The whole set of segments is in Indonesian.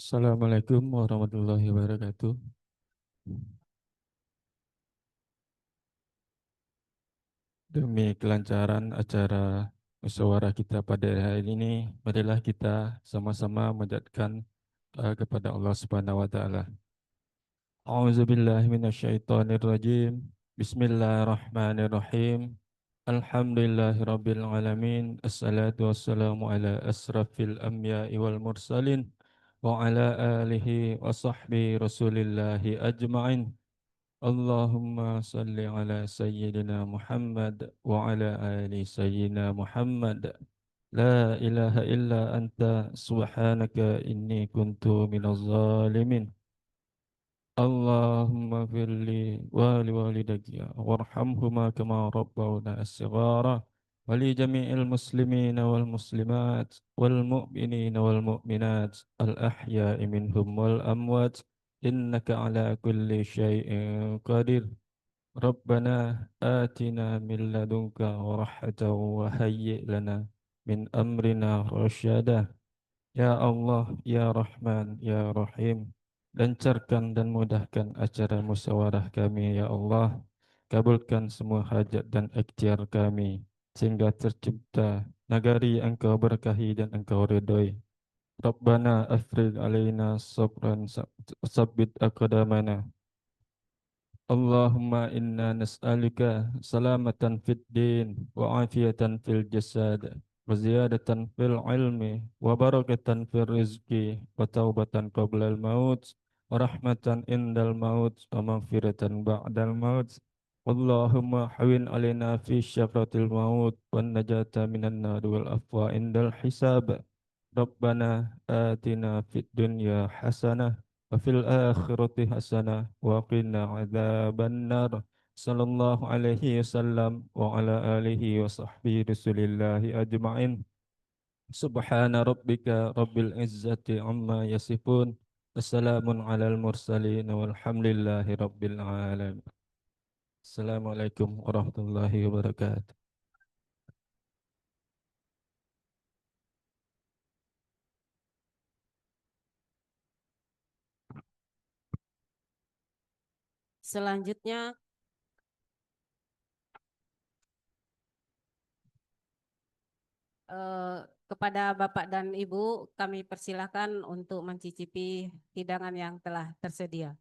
Assalamualaikum warahmatullahi wabarakatuh. Demi kelancaran acara musyawarah kita pada hari ini, marilah kita sama-sama menjadikan kepada Allah Subhanahu wa taala. A'udzubillahi minasyaitonirrajim. Bismillahirrahmanirrahim. Alhamdulillahirabbil alamin. Assalatu wassalamu ala asrafil anbiya'i wal mursalin wa ala alihi wa sahbihi rasulillahi ajma'in. Allahumma salli ala sayyidina Muhammad wa ala ali sayyidina Muhammad. La ilaha illa anta subhanaka inni kuntu minaz zalimin. Allahumma firli wa li walidayya warhamhuma kama rabbawna as-sighara wa li jami'il muslimina wal muslimat wal mu'minina wal mu'minat al ahya'i minhum wal amwat innaka ala kulli syai'in qadir. Rabbana atina min ladunka rahmatan wa hayyi' lana min amrina rasyada. Ya Allah, Ya Rahman, Ya Rahim, lancarkan dan mudahkan acara musyawarah kami, Ya Allah. Kabulkan semua hajat dan ikhtiar kami, sehingga tercipta nagari yang Engkau berkahi dan Engkau ridhoi. Rabbana afrigh alaina sabran sabbit aqdamana. Allahumma inna nas'aluka salamatan fid din wa afiyatan fil jasad wa ziyadatan fil ilmi wa barakatan fil rizki wa taubatan qabla al maut wa rahmatan indal maut wa maghfiratan ba'dal maut. Allahumma hawin alaina fi syafratil maut wa najata minan nar wal afwa indal hisab. Rabbana atina fid dunya hasanah wa fil akhirati hasanah wa qina adzabannar. Sallallahu alaihi wasallam wa ala alihi wa sahbihi rasulillahi ajma'in. Subhana rabbika rabbil izzati amma yasifun. Wassalamun alal mursalin walhamdulillahi rabbil alamin. Assalamualaikum warahmatullahi wabarakatuh. Selanjutnya, eh, kepada Bapak dan Ibu kami persilahkan untuk mencicipi hidangan yang telah tersedia.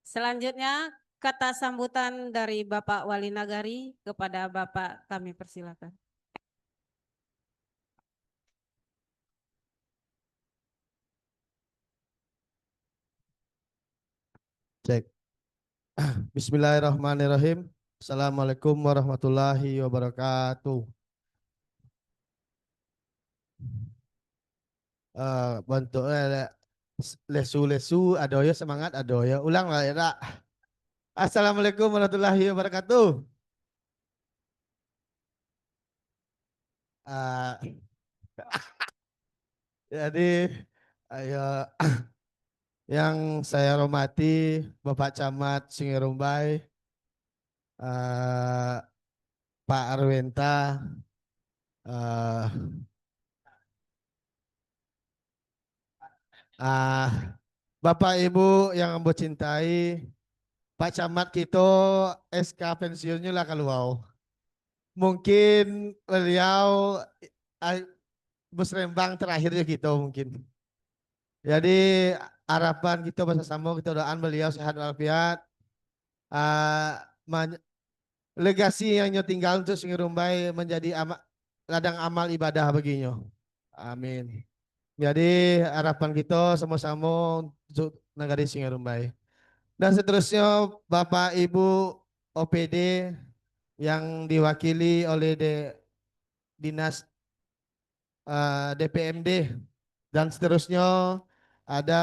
Selanjutnya, kata sambutan dari Bapak Wali Nagari kepada Bapak kami persilahkan. Cek. Bismillahirrahmanirrahim. Assalamualaikum warahmatullahi wabarakatuh. Bentuk lesu-lesu adoyo semangat adoyo. Ulang lah ya Kak. Assalamualaikum warahmatullahi wabarakatuh. Eh, jadi ayo yang saya hormati Bapak Camat Singirumbai, eh, Pak Arwenta, eh, ah, Bapak Ibu yang ambo cintai, Pak Camat kita SK pensiunnya lah kalau wow. Mungkin beliau eh, musrembang terakhirnya gitu mungkin. Jadi harapan kita bersama kita doakan beliau sehat walafiat. Uh, Legasi yang tinggal untuk Singirumbai menjadi ladang amal ibadah baginya. Amin. Jadi harapan kita sama-sama untuk negari Singirumbai. Dan seterusnya Bapak Ibu OPD yang diwakili oleh Dinas DPMD dan seterusnya ada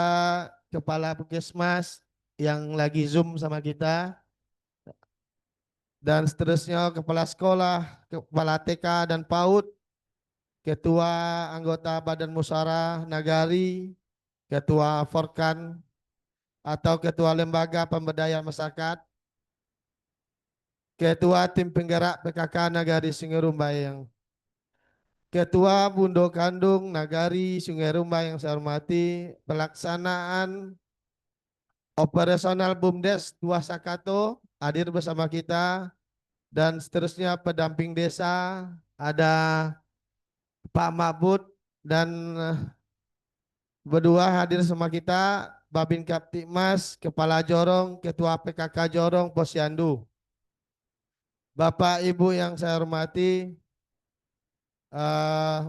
Kepala Puskesmas yang lagi Zoom sama kita dan seterusnya Kepala Sekolah, Kepala TK dan PAUD, Ketua Anggota Badan Musyawarah Nagari, Ketua Forkan atau Ketua Lembaga Pemberdayaan Masyarakat, Ketua Tim Penggerak PKK Nagari Singirumbai yang Ketua Bundo Kandung Nagari Sungai Rumbai yang saya hormati, pelaksanaan operasional BUMDes 2 Sakato hadir bersama kita, dan seterusnya pendamping desa ada Pak Mabud dan berdua hadir sama kita, Babin Kaptipmas, Kepala Jorong, Ketua PKK Jorong, Posyandu. Bapak Ibu yang saya hormati,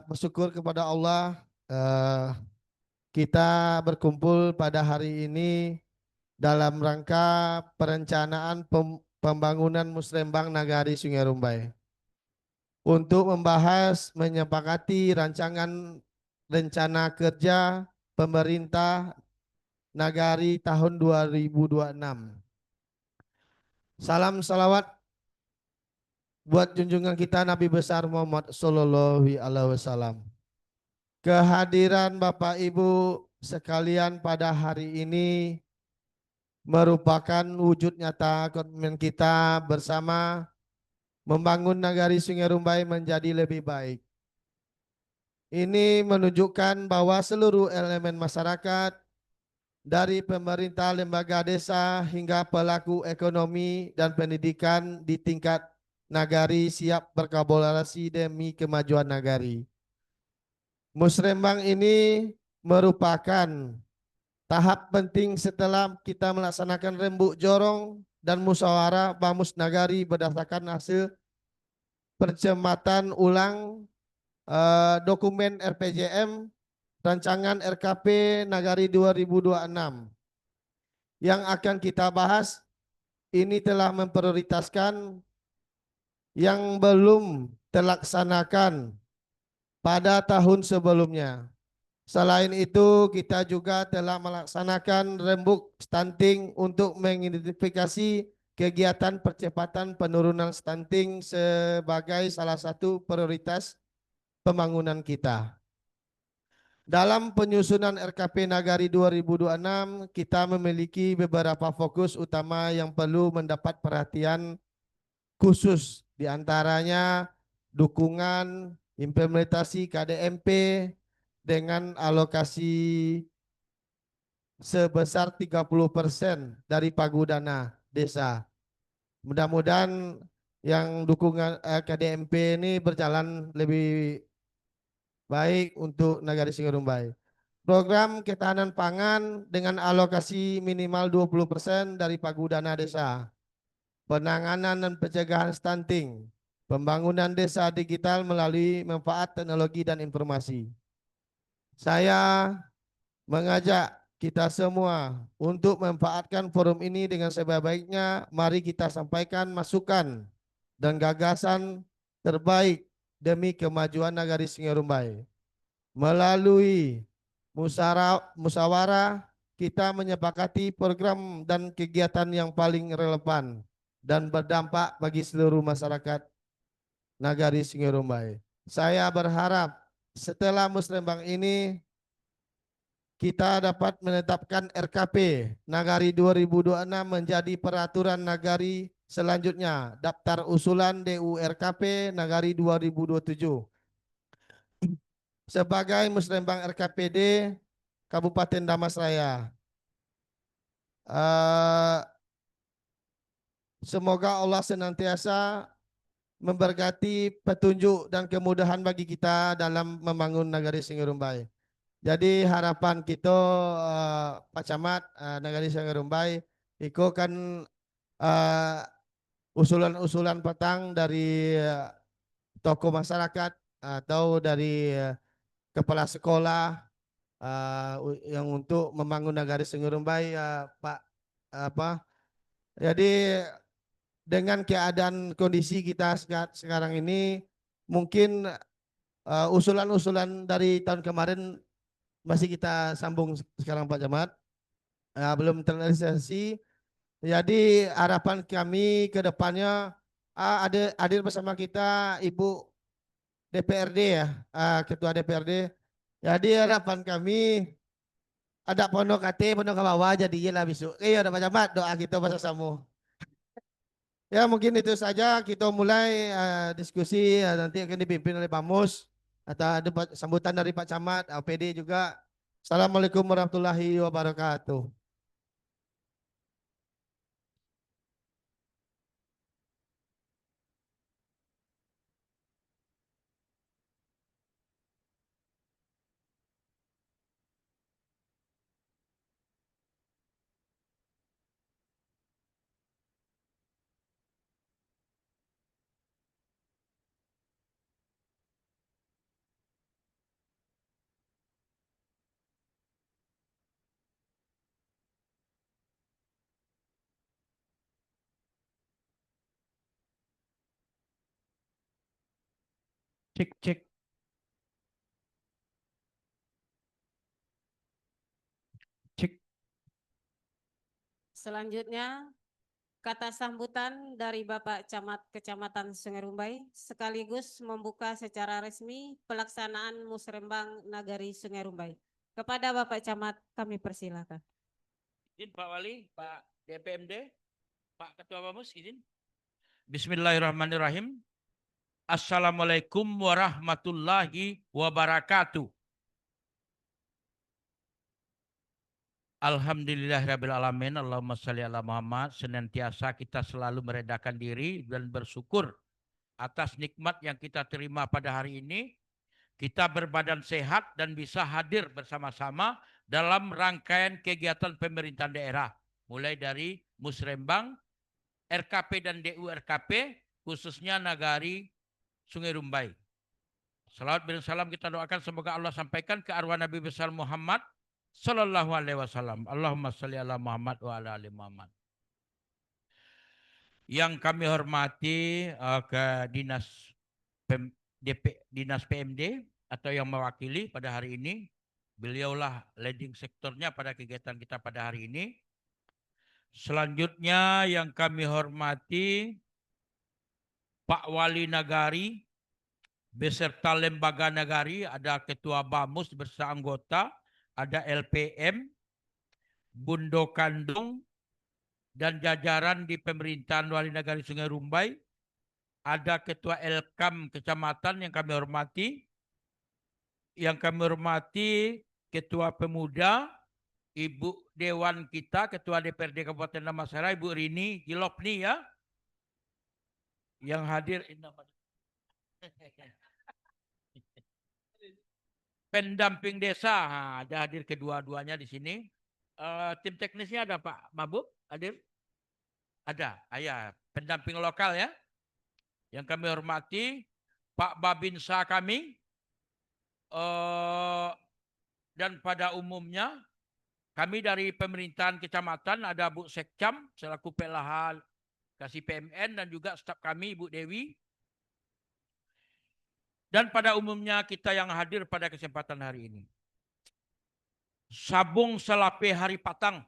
bersyukur kepada Allah kita berkumpul pada hari ini dalam rangka perencanaan pembangunan Musrembang Nagari Sungai Rumbai untuk membahas menyepakati rancangan rencana kerja pemerintah Nagari tahun 2026. Salam salawat buat junjungan kita Nabi besar Muhammad Sallallahu Alaihi Wasallam. Kehadiran Bapak Ibu sekalian pada hari ini merupakan wujud nyata komitmen kita bersama membangun Nagari Sungai Rumbai menjadi lebih baik. Ini menunjukkan bahwa seluruh elemen masyarakat dari pemerintah, lembaga desa hingga pelaku ekonomi dan pendidikan di tingkat nagari siap berkolaborasi demi kemajuan nagari. Musrembang ini merupakan tahap penting setelah kita melaksanakan rembuk jorong dan musyawarah Bamus Nagari berdasarkan hasil percermatan ulang dokumen RPJM Rancangan RKP Nagari 2026 yang akan kita bahas. Ini telah memprioritaskan yang belum terlaksanakan pada tahun sebelumnya. Selain itu, kita juga telah melaksanakan rembuk stunting untuk mengidentifikasi kegiatan percepatan penurunan stunting sebagai salah satu prioritas pembangunan kita. Dalam penyusunan RKP Nagari 2026, kita memiliki beberapa fokus utama yang perlu mendapat perhatian khusus, diantaranya dukungan implementasi KDMP dengan alokasi sebesar 30% dari pagudana desa. Mudah-mudahan yang dukungan KDMP ini berjalan lebih baik untuk Nagari Sungai Rumbai. Program ketahanan pangan dengan alokasi minimal 20% dari pagudana desa. Penanganan dan pencegahan stunting. Pembangunan desa digital melalui manfaat teknologi dan informasi. Saya mengajak kita semua untuk memanfaatkan forum ini dengan sebaik-baiknya. Mari kita sampaikan masukan dan gagasan terbaik demi kemajuan Nagari Sungai Rumbai. Melalui musyawarah kita menyepakati program dan kegiatan yang paling relevan dan berdampak bagi seluruh masyarakat Nagari Sungai Rumbai. Saya berharap setelah Musrembang ini kita dapat menetapkan RKP Nagari 2026 menjadi peraturan Nagari selanjutnya, daftar usulan DURKP Nagari 2027. Sebagai Musrembang RKPD Kabupaten Damasraya. Semoga Allah senantiasa memberkati petunjuk dan kemudahan bagi kita dalam membangun Nagari Sungai Rumbai. Jadi harapan kita Pak Camat Nagari Sungai Rumbai itu kan usulan-usulan petang dari tokoh masyarakat atau dari kepala sekolah yang untuk membangun Nagari Sungai Rumbai Pak jadi dengan keadaan kondisi kita sekarang ini mungkin usulan-usulan dari tahun kemarin masih kita sambung sekarang Pak Camat, belum terrealisasi. Jadi harapan kami ke depannya ada hadir bersama kita Ibu DPRD ya, Ketua DPRD. Jadi harapan kami ada pondok KT, pondok ke bawah jadi lah besok. Iya Pak Camat, doa kita bahasa Samu. Ya mungkin itu saja kita mulai diskusi nanti akan dipimpin oleh Pak Mus. Atau ada sambutan dari Pak Camat, OPD juga. Assalamualaikum warahmatullahi wabarakatuh. Cek cek. Cek. Selanjutnya, kata sambutan dari Bapak Camat Kecamatan Sungai Rumbai sekaligus membuka secara resmi pelaksanaan Musrembang Nagari Sungai Rumbai. Kepada Bapak Camat kami persilakan. Izin Pak Wali, Pak DPMD, Pak Ketua Bamus, izin. Bismillahirrahmanirrahim. Assalamualaikum warahmatullahi wabarakatuh. Alhamdulillahirabbil alamin. Allahumma shalli ala Muhammad. Senantiasa kita selalu meredakan diri dan bersyukur atas nikmat yang kita terima pada hari ini. Kita berbadan sehat dan bisa hadir bersama-sama dalam rangkaian kegiatan pemerintahan daerah. Mulai dari Musrembang, RKP dan DU RKP, khususnya Nagari Sungai Rumbai. Salawat dan salam kita doakan semoga Allah sampaikan ke arwah Nabi besar Muhammad Sallallahu alaihi wasallam. Allahumma sholli ala Muhammad wa ala ali Muhammad. Yang kami hormati ke Dinas PMD atau yang mewakili pada hari ini. Beliaulah leading sektornya pada kegiatan kita pada hari ini. Selanjutnya yang kami hormati Pak Wali Nagari beserta lembaga nagari, ada Ketua Bamus beserta anggota, ada LPM, Bundo Kandung, dan jajaran di pemerintahan Wali Nagari Sungai Rumbai. Ada Ketua Elkam Kecamatan yang kami hormati. Yang kami hormati Ketua Pemuda, Ibu Dewan kita, Ketua DPRD Kabupaten Damansara, Ibu Rini Gilopni ya. Yang hadir. Pendamping desa, ada hadir kedua-duanya di sini. Tim teknisnya ada Pak Mabuk hadir? Ada, ayah pendamping lokal ya. Yang kami hormati Pak Babinsa kami. Dan pada umumnya kami dari pemerintahan kecamatan ada Bu Sekcam selaku PLH Kasih PMN dan juga staf kami Ibu Dewi. Dan pada umumnya kita yang hadir pada kesempatan hari ini. Sabung selape hari patang.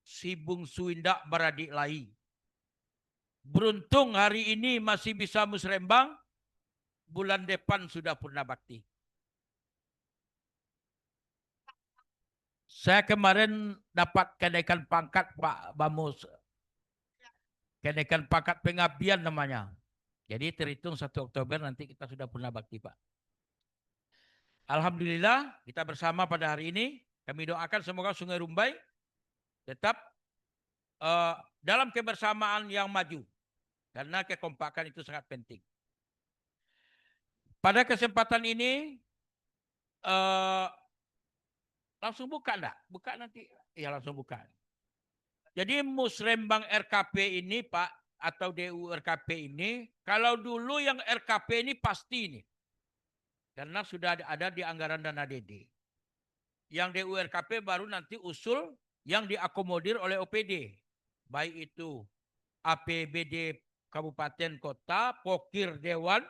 Sibung suindak beradik lai. Beruntung hari ini masih bisa musrembang. Bulan depan sudah purna bakti. Saya kemarin dapat kenaikan pangkat Pak Bamus. Kenaikan pangkat pengabdian namanya. Jadi terhitung 1 Oktober nanti kita sudah purna bakti Pak. Alhamdulillah kita bersama pada hari ini. Kami doakan semoga Sungai Rumbai tetap dalam kebersamaan yang maju. Karena kekompakan itu sangat penting. Pada kesempatan ini langsung buka enggak? Buka nanti. Ya langsung buka. Jadi Musrembang RKP ini Pak atau DU RKP ini, kalau dulu yang RKP ini pasti ini. Karena sudah ada di anggaran dana DD. Yang DU RKP baru nanti usul yang diakomodir oleh OPD. Baik itu APBD Kabupaten Kota, Pokir Dewan.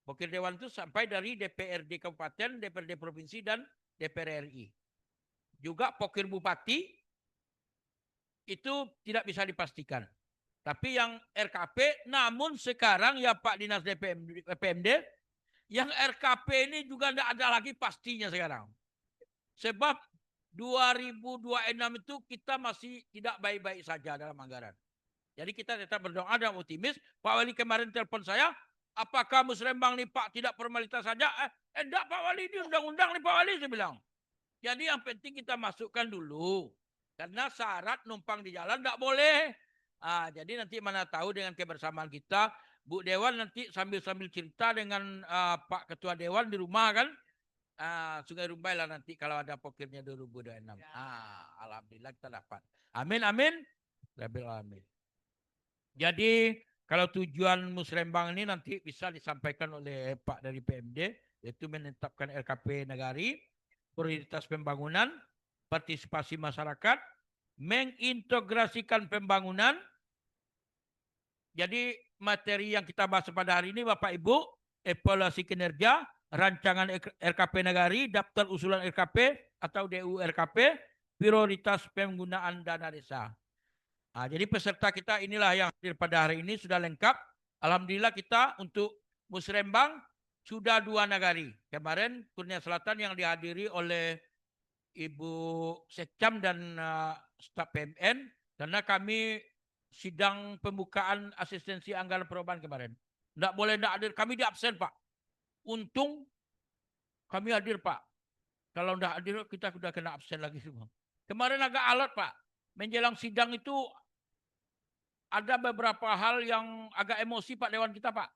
Pokir Dewan itu sampai dari DPRD Kabupaten, DPRD Provinsi, dan DPR RI. Juga Pokir Bupati itu tidak bisa dipastikan. Tapi yang RKP, namun sekarang ya Pak Dinas PMD, yang RKP ini juga tidak ada lagi pastinya sekarang. Sebab 2026 itu kita masih tidak baik-baik saja dalam anggaran. Jadi kita tetap berdoa dan optimis. Pak Wali kemarin telepon saya, apakah Musrembang nih Pak tidak formalitas saja? Enggak Pak Wali, ini undang-undang nih Pak Wali, saya bilang. Jadi yang penting kita masukkan dulu. Karena syarat numpang di jalan enggak boleh. Jadi nanti mana tahu dengan kebersamaan kita, Bu Dewan nanti sambil-sambil cerita dengan Pak Ketua Dewan di rumah kan. Sungai Rumbai lah nanti kalau ada pokirnya 2026. Alhamdulillah kita dapat. Amin, amin. Amin. Jadi kalau tujuan Musrembang ini nanti bisa disampaikan oleh Pak dari PMD, yaitu menetapkan RKP Nagari, prioritas pembangunan, partisipasi masyarakat, mengintegrasikan pembangunan. Jadi materi yang kita bahas pada hari ini Bapak Ibu, evaluasi kinerja, rancangan RKP Nagari, daftar usulan RKP atau DU RKP, prioritas penggunaan dana desa. Jadi peserta kita inilah yang hadir pada hari ini sudah lengkap. Alhamdulillah kita untuk Musrembang sudah 2 nagari. Kemarin Kurnia Selatan yang dihadiri oleh Ibu Sekcam dan staf PMN karena kami sidang pembukaan asistensi anggaran perubahan kemarin. Tidak boleh tidak hadir, kami di absen Pak. Untung kami hadir Pak. Kalau tidak hadir kita sudah kena absen lagi semua. Kemarin agak alot Pak. Menjelang sidang itu ada beberapa hal yang agak emosi Pak Dewan kita Pak.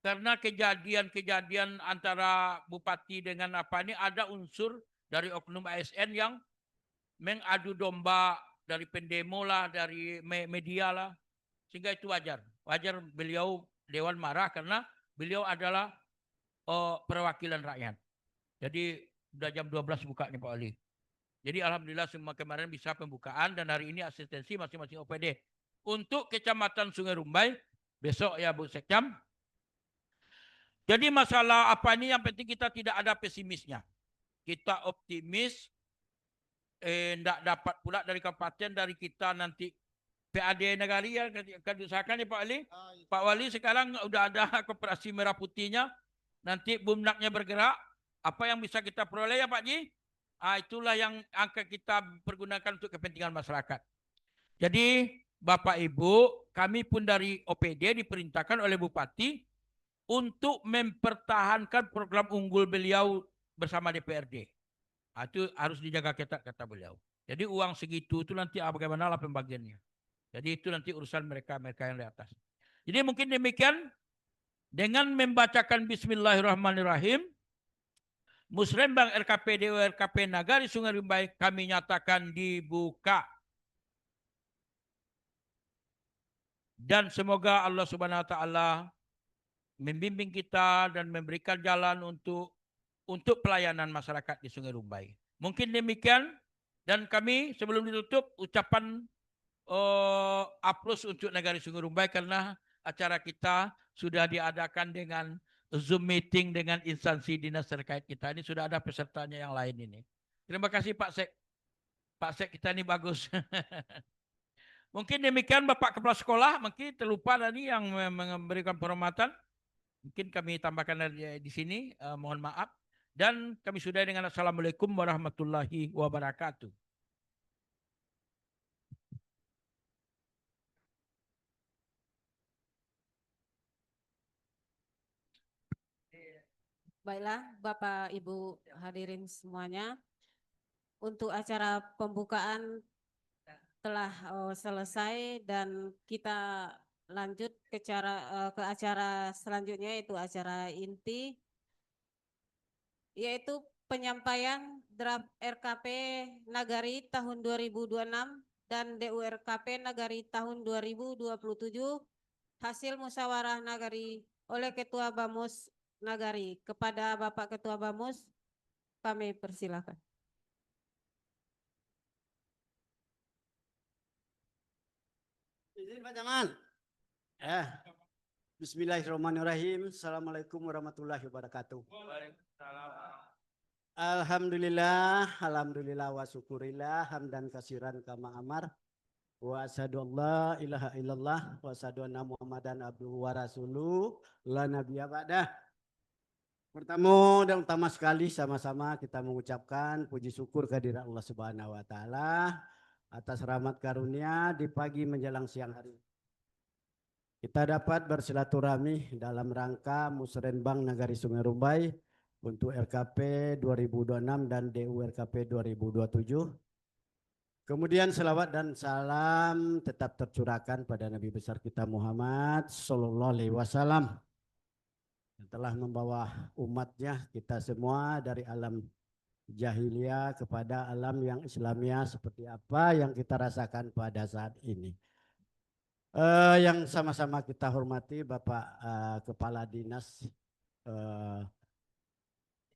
Karena kejadian-kejadian antara Bupati dengan apa ini ada unsur dari oknum ASN yang mengadu domba dari pendemo lah, dari media lah. Sehingga itu wajar. Wajar beliau Dewan marah karena beliau adalah perwakilan rakyat. Jadi sudah jam 12 buka nih Pak Ali. Jadi alhamdulillah semua kemarin bisa pembukaan dan hari ini asistensi masing-masing OPD. Untuk Kecamatan Sungai Rumbai, besok ya Bu Sekcam. Jadi masalah apa ini yang penting kita tidak ada pesimisnya. Kita optimis, tidak dapat pula dari kabupaten, dari kita nanti PAD Nagari ya, akan diusahakan ya Pak Wali. Pak Wali sekarang udah ada koperasi merah putihnya, nanti bumnaknya bergerak, apa yang bisa kita peroleh ya Pak Ji? Itulah yang akan kita pergunakan untuk kepentingan masyarakat. Jadi Bapak Ibu, kami pun dari OPD diperintahkan oleh Bupati untuk mempertahankan program unggul beliau bersama DPRD. Itu harus dijaga ketat kata beliau. Jadi uang segitu itu nanti bagaimana lah pembagiannya. Jadi itu nanti urusan mereka yang di atas. Jadi mungkin demikian dengan membacakan Bismillahirrahmanirrahim. Musrembang RKP DU RKP Nagari Sungai Rumbai kami nyatakan dibuka. Dan semoga Allah Subhanahu wa taala membimbing kita dan memberikan jalan untuk pelayanan masyarakat di Sungai Rumbai. Mungkin demikian dan kami sebelum ditutup ucapan aplaus untuk Nagari Sungai Rumbai karena acara kita sudah diadakan dengan Zoom meeting dengan instansi dinas terkait kita. Ini sudah ada pesertanya yang lain ini. Terima kasih Pak Sek. Pak Sek kita ini bagus. Mungkin demikian Bapak Kepala Sekolah, mungkin terlupa tadi yang memberikan penghormatan. Mungkin kami tambahkan di sini, mohon maaf. Dan kami sudah dengan Assalamualaikum warahmatullahi wabarakatuh. Baiklah Bapak Ibu hadirin semuanya. Untuk acara pembukaan telah selesai dan kita lanjut ke acara selanjutnya yaitu acara inti yaitu penyampaian draft RKP Nagari tahun 2026 dan DU RKP Nagari tahun 2027 hasil musyawarah Nagari oleh Ketua Bamus Nagari. Kepada Bapak Ketua Bamus kami persilakan. Izin Pak Jamal. Bismillahirrahmanirrahim. Assalamualaikum warahmatullahi wabarakatuh. Alhamdulillah wa syukurillah hamdan kasiran kama amar. Wa asyhadu an la ilaha illallah wa asyhadu anna Muhammadan abduhu wa rasuluh la nabiyya ba'dah. Pertama dan utama sekali sama-sama kita mengucapkan puji syukur kehadirat Allah Subhanahu wa taala atas rahmat karunia di pagi menjelang siang hari. kita dapat bersilaturahmi dalam rangka Musrenbang Nagari Sungai Rumbai untuk RKP 2026 dan DU RKP 2027. Kemudian selawat dan salam tetap tercurahkan pada Nabi besar kita Muhammad Sallallahu Alaihi Wasallam yang telah membawa umatnya kita semua dari alam jahiliyah kepada alam yang Islamiyah seperti apa yang kita rasakan pada saat ini. Yang sama-sama kita hormati Bapak Kepala Dinas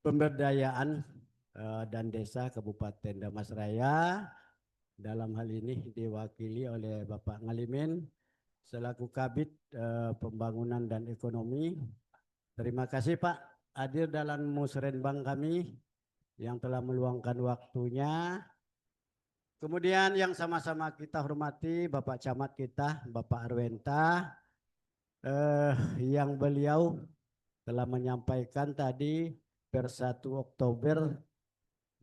Pemberdayaan dan Desa Kabupaten Damasraya, dalam hal ini diwakili oleh Bapak Ngalimin selaku Kabid Pembangunan dan Ekonomi. Terima kasih Pak hadir dalam musrenbang kami yang telah meluangkan waktunya. Kemudian yang sama-sama kita hormati Bapak Camat kita, Bapak Arwenta, yang beliau telah menyampaikan tadi per 1 Oktober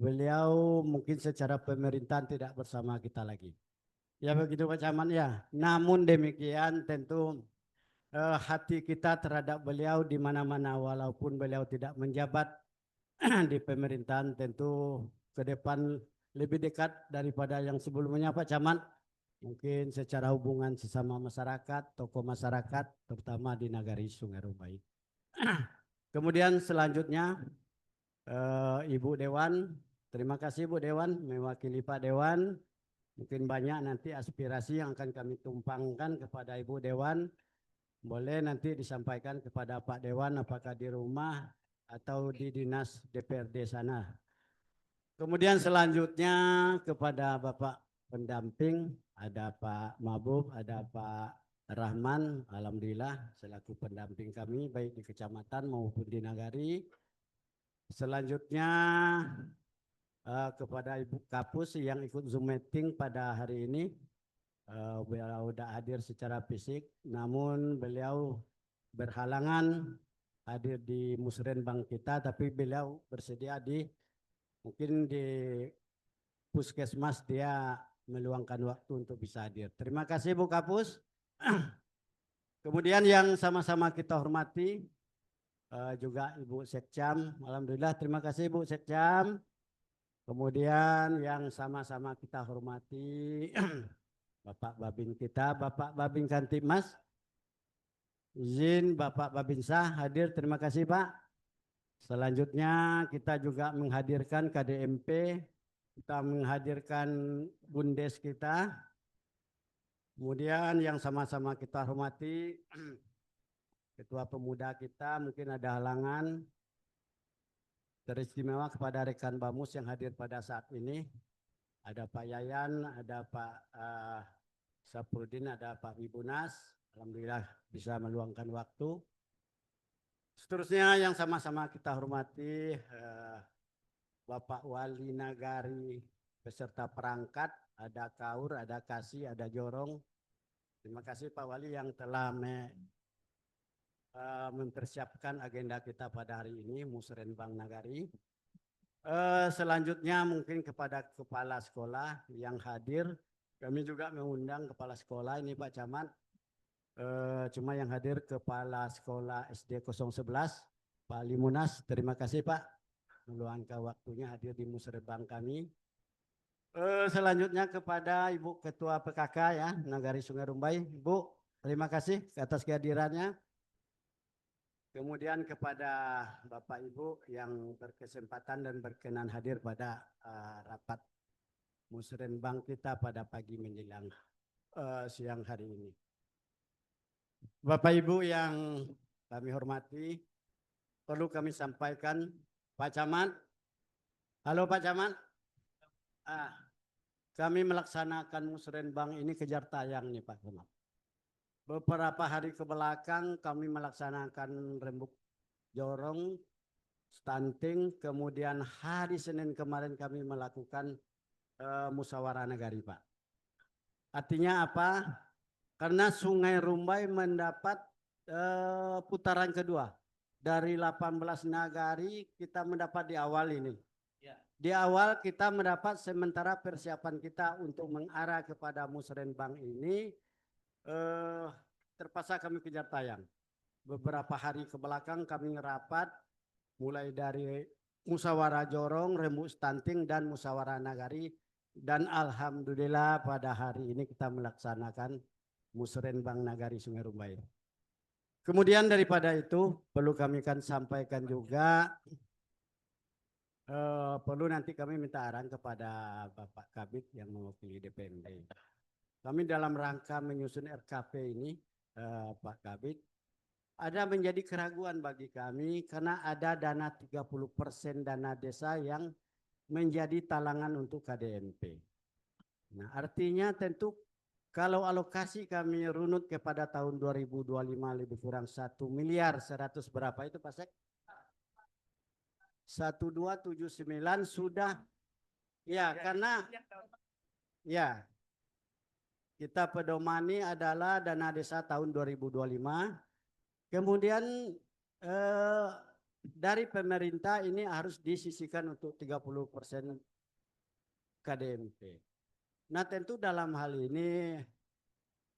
beliau mungkin secara pemerintahan tidak bersama kita lagi. Ya begitu Pak Camat ya. Namun demikian tentu hati kita terhadap beliau di mana-mana walaupun beliau tidak menjabat di pemerintahan tentu ke depan lebih dekat daripada yang sebelumnya Pak Camat. Mungkin secara hubungan sesama masyarakat, tokoh masyarakat, terutama di Nagari Sungai Rumbai. Kemudian selanjutnya Ibu Dewan, terima kasih Bu Dewan, mewakili Pak Dewan. Mungkin banyak nanti aspirasi yang akan kami tumpangkan kepada Ibu Dewan. Boleh nanti disampaikan kepada Pak Dewan apakah di rumah atau di dinas DPRD sana. Kemudian selanjutnya kepada Bapak pendamping, ada Pak Mabub, ada Pak Rahman, alhamdulillah selaku pendamping kami baik di kecamatan maupun di nagari. Selanjutnya kepada Ibu Kapus yang ikut Zoom meeting pada hari ini. Beliau sudah hadir secara fisik, namun beliau berhalangan hadir di musrenbang kita, tapi beliau bersedia mungkin di puskesmas dia meluangkan waktu untuk bisa hadir. Terima kasih Bu Kapus. Kemudian yang sama-sama kita hormati juga Ibu Sekcam. Alhamdulillah terima kasih Ibu Sekcam. Kemudian yang sama-sama kita hormati Bapak Babin kita, Bapak Babin Kantipmas. Izin Bapak Babinsa hadir, terima kasih Pak. Selanjutnya kita juga menghadirkan KDMP, kita menghadirkan Bundes kita. Kemudian yang sama-sama kita hormati Ketua Pemuda kita, mungkin ada halangan. Teristimewa kepada rekan Bamus yang hadir pada saat ini. Ada Pak Yayan, ada Pak Saprudin, ada Pak Wibunas. Alhamdulillah bisa meluangkan waktu. Seterusnya yang sama-sama kita hormati Bapak Wali Nagari beserta perangkat, ada Kaur, ada Kasih, ada Jorong. Terima kasih Pak Wali yang telah mempersiapkan agenda kita pada hari ini, musrenbang Nagari. Selanjutnya mungkin kepada kepala sekolah yang hadir. Kami juga mengundang kepala sekolah ini Pak Camat. Cuma yang hadir kepala sekolah SD 011 Pak Limunas. Terima kasih Pak meluangkan waktunya hadir di musrenbang kami. Selanjutnya kepada Ibu Ketua PKK ya Nagari Sungai Rumbai. Ibu terima kasih atas kehadirannya. Kemudian kepada Bapak Ibu yang berkesempatan dan berkenan hadir pada rapat musrenbang kita pada pagi menjelang siang hari ini. Bapak Ibu yang kami hormati, perlu kami sampaikan Pak Camat. Halo Pak Camat. Kami melaksanakan musrenbang ini kejar tayang nih Pak Camat. Beberapa hari ke belakang kami melaksanakan rembuk jorong, stunting, kemudian hari Senin kemarin kami melakukan musyawarah nagari Pak. Artinya apa? Karena Sungai Rumbai mendapat putaran kedua. Dari 18 nagari kita mendapat di awal ini. Di awal kita mendapat sementara persiapan kita untuk mengarah kepada musrenbang ini terpaksa kami kejar tayang. Beberapa hari ke belakang kami ngerapat mulai dari musyawarah jorong, rembuk stunting dan musyawarah nagari, dan alhamdulillah pada hari ini kita melaksanakan Musrenbang Nagari Sungai Rumbai. Kemudian daripada itu perlu kami kan sampaikan juga, perlu nanti kami minta arahan kepada Bapak Kabid yang mewakili DPMD. Kami dalam rangka menyusun RKP ini, Pak Kabid, ada menjadi keraguan bagi kami karena ada dana 30% dana desa yang menjadi talangan untuk KDMP. Nah, artinya tentu kalau alokasi kami runut kepada tahun 2025 lebih kurang 1 miliar 100 berapa itu Pak Sek? 1279 sudah ya, karena ya kita pedomani adalah dana desa tahun 2025. Kemudian dari pemerintah ini harus disisihkan untuk 30% KDMP. Nah, tentu dalam hal ini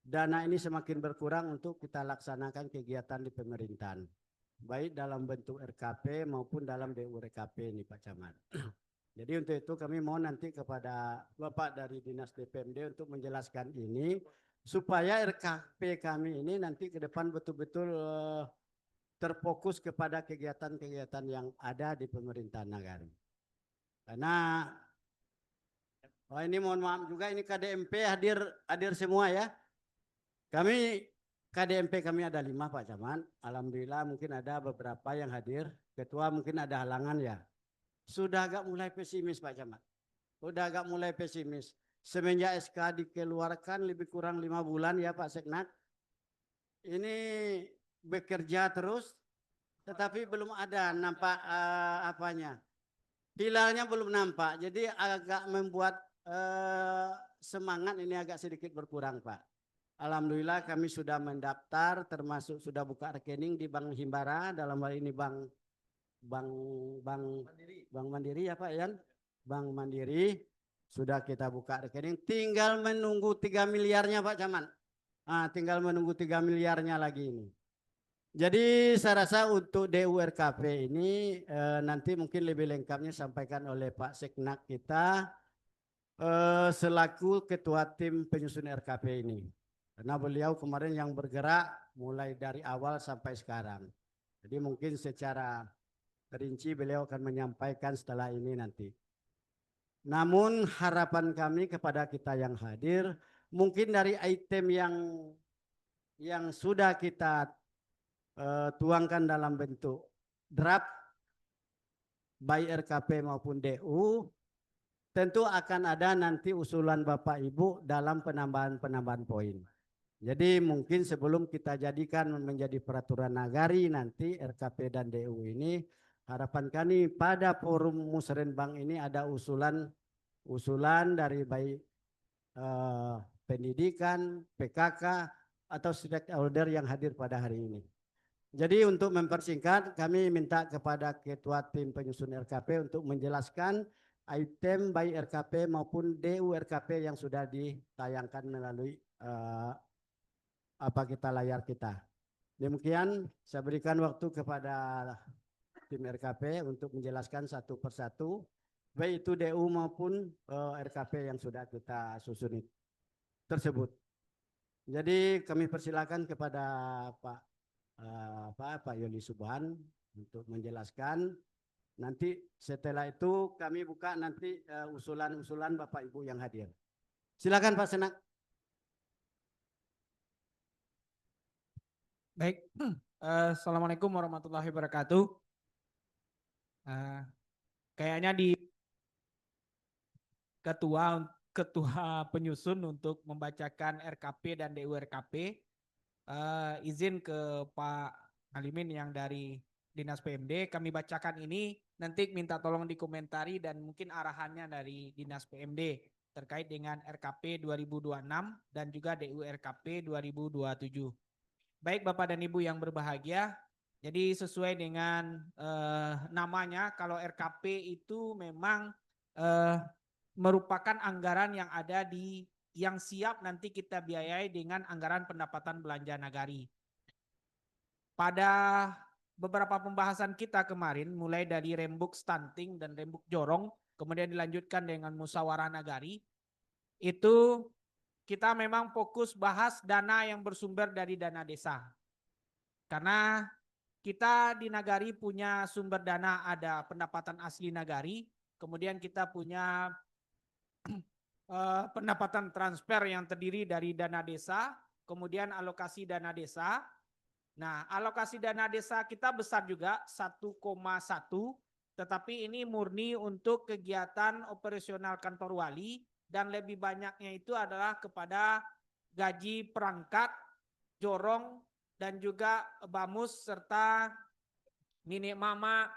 dana ini semakin berkurang untuk kita laksanakan kegiatan di pemerintahan, baik dalam bentuk RKP maupun dalam DU RKP ini Pak Camat. Jadi untuk itu kami mohon nanti kepada Bapak dari Dinas DPMD untuk menjelaskan ini supaya RKP kami ini nanti ke depan betul-betul terfokus kepada kegiatan-kegiatan yang ada di pemerintahan negara. Karena ini mohon maaf juga ini KDMP hadir semua ya. Kami KDMP kami ada 5 Pak Camat. Alhamdulillah mungkin ada beberapa yang hadir. Ketua mungkin ada halangan ya. Sudah agak mulai pesimis Pak Camat. Sudah agak mulai pesimis. Semenjak SK dikeluarkan lebih kurang 5 bulan ya Pak Seknat. Ini bekerja terus tetapi belum ada nampak apanya. Hilalnya belum nampak. Jadi agak membuat semangat ini agak sedikit berkurang Pak. Alhamdulillah kami sudah mendaftar termasuk sudah buka rekening di Bank Himbara, dalam hal ini Bank Mandiri ya Pak Yan. Bank Mandiri sudah kita buka rekening, tinggal menunggu 3 miliarnya Pak Camat. Tinggal menunggu 3 miliarnya lagi ini. Jadi saya rasa untuk DU RKP ini nanti mungkin lebih lengkapnya sampaikan oleh Pak Seknak kita selaku ketua tim penyusun RKP ini. Karena beliau kemarin yang bergerak mulai dari awal sampai sekarang. Jadi mungkin secara rinci beliau akan menyampaikan setelah ini nanti. Namun harapan kami kepada kita yang hadir, mungkin dari item yang sudah kita tuangkan dalam bentuk draft, baik RKP maupun DU, tentu akan ada nanti usulan Bapak Ibu dalam penambahan poin. Jadi mungkin sebelum kita jadikan menjadi peraturan nagari nanti RKP dan DU ini, harapan kami pada forum Musrenbang ini ada usulan dari baik pendidikan, PKK atau stakeholder yang hadir pada hari ini. Jadi untuk mempersingkat kami minta kepada ketua tim penyusun RKP untuk menjelaskan item baik RKP maupun DU RKP yang sudah ditayangkan melalui layar kita. Demikian saya berikan waktu kepada tim RKP untuk menjelaskan satu persatu baik itu DU maupun RKP yang sudah kita susun tersebut. Jadi kami persilakan kepada Pak Yoli Subhan untuk menjelaskan. Nanti setelah itu kami buka nanti usulan-usulan Bapak Ibu yang hadir. Silakan Pak Senak. Baik, Assalamualaikum warahmatullahi wabarakatuh. Kayaknya di ketua penyusun untuk membacakan RKP dan DU RKP, izin ke Pak Alimin yang dari Dinas PMD, kami bacakan ini, nanti minta tolong dikomentari dan mungkin arahannya dari Dinas PMD terkait dengan RKP 2026 dan juga DU RKP 2027. Baik Bapak dan Ibu yang berbahagia, jadi sesuai dengan namanya, kalau RKP itu memang merupakan anggaran yang ada di yang siap nanti kita biayai dengan anggaran pendapatan belanja nagari. Pada beberapa pembahasan kita kemarin, mulai dari rembuk stunting dan rembuk jorong, kemudian dilanjutkan dengan musyawarah nagari, itu kita memang fokus bahas dana yang bersumber dari dana desa. Karena kita di nagari punya sumber dana, ada pendapatan asli nagari, kemudian kita punya pendapatan transfer yang terdiri dari dana desa, kemudian alokasi dana desa. Nah, alokasi dana desa kita besar juga 1,1, tetapi ini murni untuk kegiatan operasional kantor wali dan lebih banyaknya itu adalah kepada gaji perangkat, jorong, dan juga bamus serta nini mama,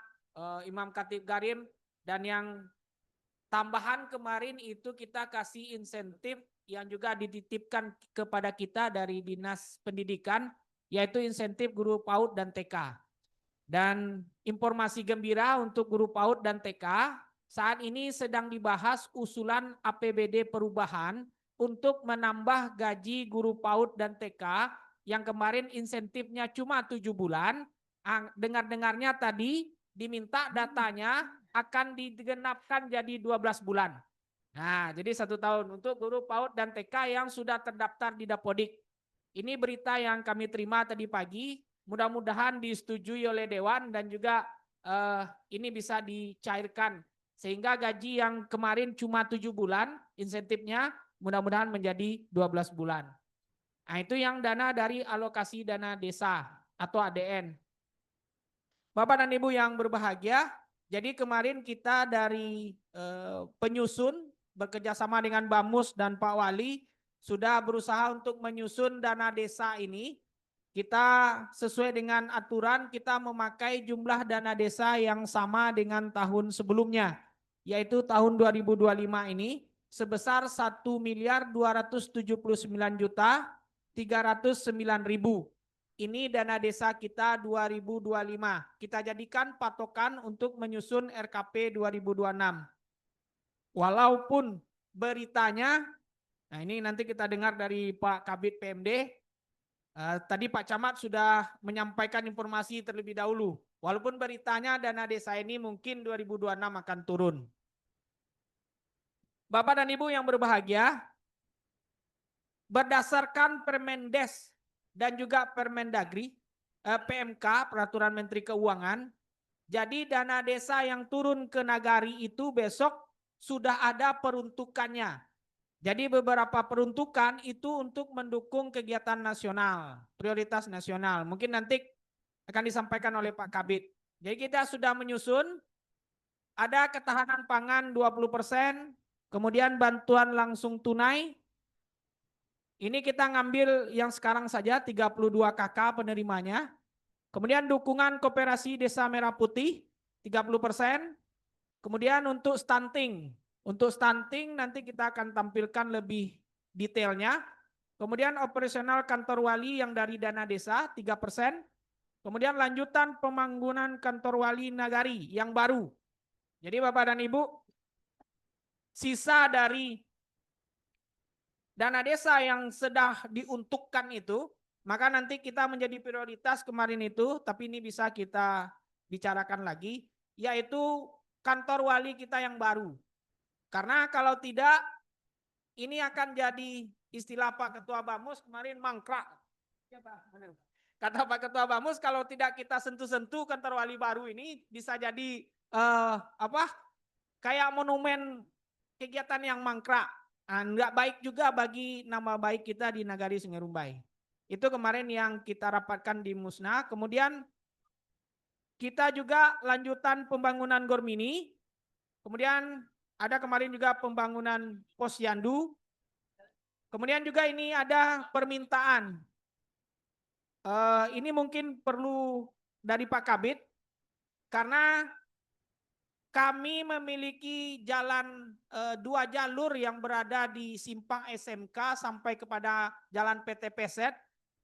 imam khatib garim, dan yang tambahan kemarin itu kita kasih insentif yang juga dititipkan kepada kita dari Dinas Pendidikan, yaitu insentif guru PAUD dan TK. Dan informasi gembira untuk guru PAUD dan TK, saat ini sedang dibahas usulan APBD perubahan untuk menambah gaji guru PAUD dan TK yang kemarin insentifnya cuma 7 bulan. Dengar-dengarnya tadi diminta datanya akan digenapkan jadi 12 bulan. Nah, jadi 1 tahun untuk guru PAUD dan TK yang sudah terdaftar di Dapodik. Ini berita yang kami terima tadi pagi. Mudah-mudahan disetujui oleh Dewan dan juga ini bisa dicairkan. Sehingga gaji yang kemarin cuma 7 bulan insentifnya mudah-mudahan menjadi 12 bulan. Nah, itu yang dana dari alokasi dana desa atau ADN. Bapak dan Ibu yang berbahagia, jadi kemarin kita dari penyusun bekerjasama dengan Bamus dan Pak Wali sudah berusaha untuk menyusun dana desa ini. Kita sesuai dengan aturan kita memakai jumlah dana desa yang sama dengan tahun sebelumnya, yaitu tahun 2025 ini sebesar 1.279.309.000. Ini dana desa kita 2025. Kita jadikan patokan untuk menyusun RKP 2026. Walaupun beritanya, nah ini nanti kita dengar dari Pak Kabid PMD, tadi Pak Camat sudah menyampaikan informasi terlebih dahulu. Walaupun beritanya dana desa ini mungkin 2026 akan turun. Bapak dan Ibu yang berbahagia, berdasarkan Permendes dan juga Permendagri, PMK, Peraturan Menteri Keuangan, jadi dana desa yang turun ke nagari itu besok sudah ada peruntukannya. Jadi beberapa peruntukan itu untuk mendukung kegiatan nasional, prioritas nasional. Mungkin nanti akan disampaikan oleh Pak Kabid. Jadi kita sudah menyusun, ada ketahanan pangan 20%, kemudian bantuan langsung tunai. Ini kita ngambil yang sekarang saja 32 KK penerimanya. Kemudian dukungan koperasi Desa Merah Putih 30%. Kemudian untuk stunting. Untuk stunting nanti kita akan tampilkan lebih detailnya. Kemudian operasional kantor wali yang dari dana desa 3%. Kemudian lanjutan pembangunan kantor wali nagari yang baru. Jadi Bapak dan Ibu, sisa dari dana desa yang sudah diuntukkan itu, maka nanti kita menjadi prioritas kemarin itu, tapi ini bisa kita bicarakan lagi, yaitu kantor wali kita yang baru. Karena kalau tidak, ini akan jadi istilah Pak Ketua Bamus kemarin mangkrak. Kata Pak Ketua Bamus, kalau tidak kita sentuh-sentuh kantor wali baru ini bisa jadi kayak monumen kegiatan yang mangkrak. Enggak baik juga bagi nama baik kita di Nagari Sungai Rumbai. Itu kemarin yang kita rapatkan di Musna. Kemudian kita juga lanjutan pembangunan Gor Mini. Kemudian ada kemarin juga pembangunan Posyandu. Kemudian juga ini ada permintaan. Ini mungkin perlu dari Pak Kabid. Karena kami memiliki jalan 2 jalur yang berada di simpang SMK sampai kepada jalan PT Peset.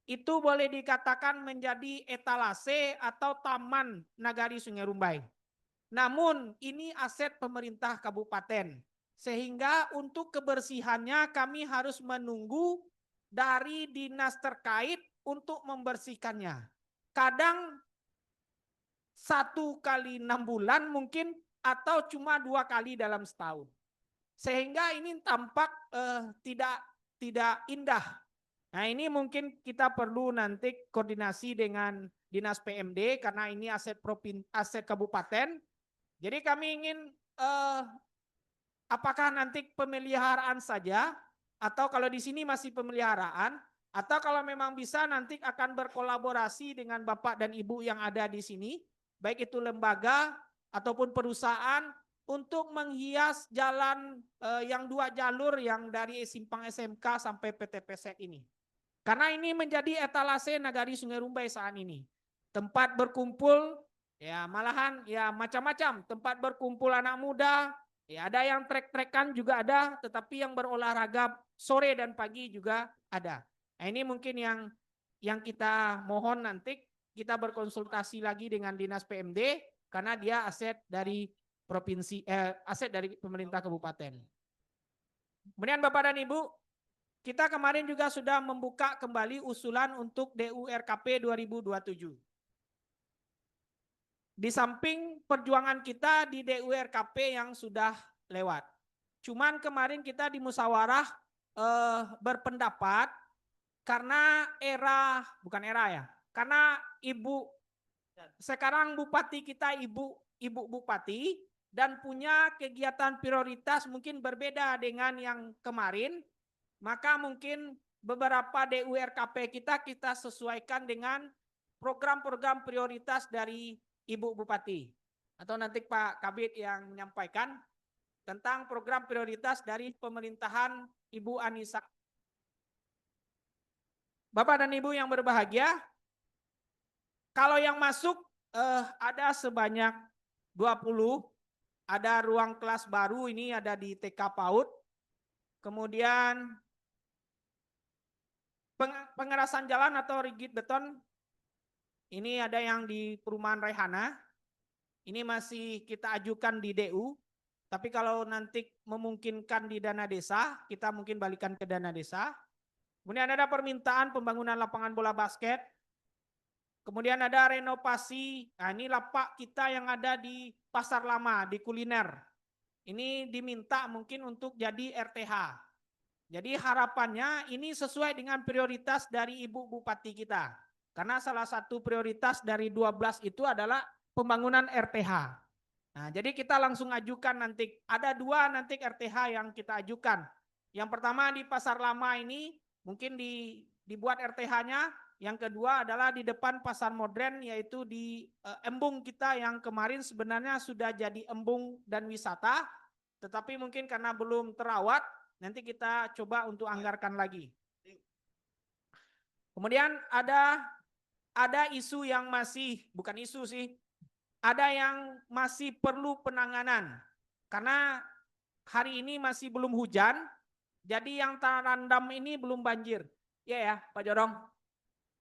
Itu boleh dikatakan menjadi etalase atau taman Nagari Sungai Rumbai. Namun ini aset pemerintah kabupaten. sehingga untuk kebersihannya kami harus menunggu dari dinas terkait untuk membersihkannya. Kadang 1 kali 6 bulan mungkin, atau cuma 2 kali dalam setahun. Sehingga ini tampak tidak indah. Nah, ini mungkin kita perlu nanti koordinasi dengan Dinas PMD karena ini aset kabupaten. Jadi kami ingin apakah nanti pemeliharaan saja, atau kalau di sini masih pemeliharaan, atau kalau memang bisa nanti akan berkolaborasi dengan Bapak dan Ibu yang ada di sini, baik itu lembaga ataupun perusahaan, untuk menghias jalan yang 2 jalur yang dari simpang SMK sampai PT Pesek ini. Karena ini menjadi etalase Nagari Sungai Rumbai saat ini. Tempat berkumpul, ya malahan ya macam-macam. Tempat berkumpul anak muda, ya ada yang trek-trekan juga ada, tetapi yang berolahraga sore dan pagi juga ada. Nah, ini mungkin yang kita mohon nanti kita berkonsultasi lagi dengan Dinas PMD karena dia aset dari provinsi, aset dari pemerintah kabupaten. Kemudian Bapak dan Ibu, kita kemarin juga sudah membuka kembali usulan untuk DURKP 2027. Di samping perjuangan kita di DURKP yang sudah lewat. Cuman kemarin kita di musyawarah berpendapat karena karena sekarang bupati kita ibu bupati dan punya kegiatan prioritas mungkin berbeda dengan yang kemarin. Maka mungkin beberapa DURKP kita sesuaikan dengan program-program prioritas dari Ibu Bupati. Atau nanti Pak Kabid yang menyampaikan tentang program prioritas dari pemerintahan Ibu Anissa. Bapak dan Ibu yang berbahagia, kalau yang masuk ada sebanyak 20, ada ruang kelas baru ini ada di TK PAUD, kemudian pengerasan jalan atau rigid beton, ini ada yang di perumahan Raihana, ini masih kita ajukan di DU, tapi kalau nanti memungkinkan di dana desa, kita mungkin balikan ke dana desa. Kemudian ada permintaan pembangunan lapangan bola basket, kemudian ada renovasi, nah ini lapak kita yang ada di Pasar Lama, di kuliner, ini diminta mungkin untuk jadi RTH. Jadi harapannya ini sesuai dengan prioritas dari Ibu Bupati kita. Karena salah satu prioritas dari 12 itu adalah pembangunan RTH. Nah, jadi kita langsung ajukan nanti. Ada 2 nanti RTH yang kita ajukan. Yang pertama di Pasar Lama ini mungkin dibuat RTH-nya. Yang kedua adalah di depan Pasar Modern, yaitu di embung kita yang kemarin sebenarnya sudah jadi embung dan wisata. Tetapi mungkin karena belum terawat, nanti kita coba untuk anggarkan lagi. Kemudian ada isu yang masih, bukan isu sih, ada yang masih perlu penanganan. Karena hari ini masih belum hujan, jadi yang terendam ini belum banjir. Ya Pak Jorong.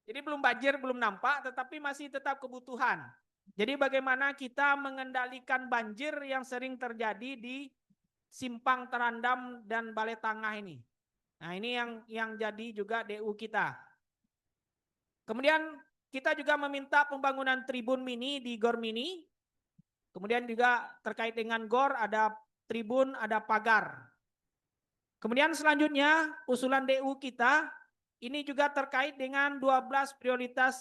Jadi belum banjir, belum nampak, tetapi masih tetap kebutuhan. Jadi bagaimana kita mengendalikan banjir yang sering terjadi di Simpang Terandam dan Balai Tangah ini. Nah, ini yang jadi juga DU kita. Kemudian kita juga meminta pembangunan tribun mini di Gor Mini. Kemudian juga terkait dengan Gor ada tribun, ada pagar. Kemudian selanjutnya usulan DU kita ini juga terkait dengan 12 prioritas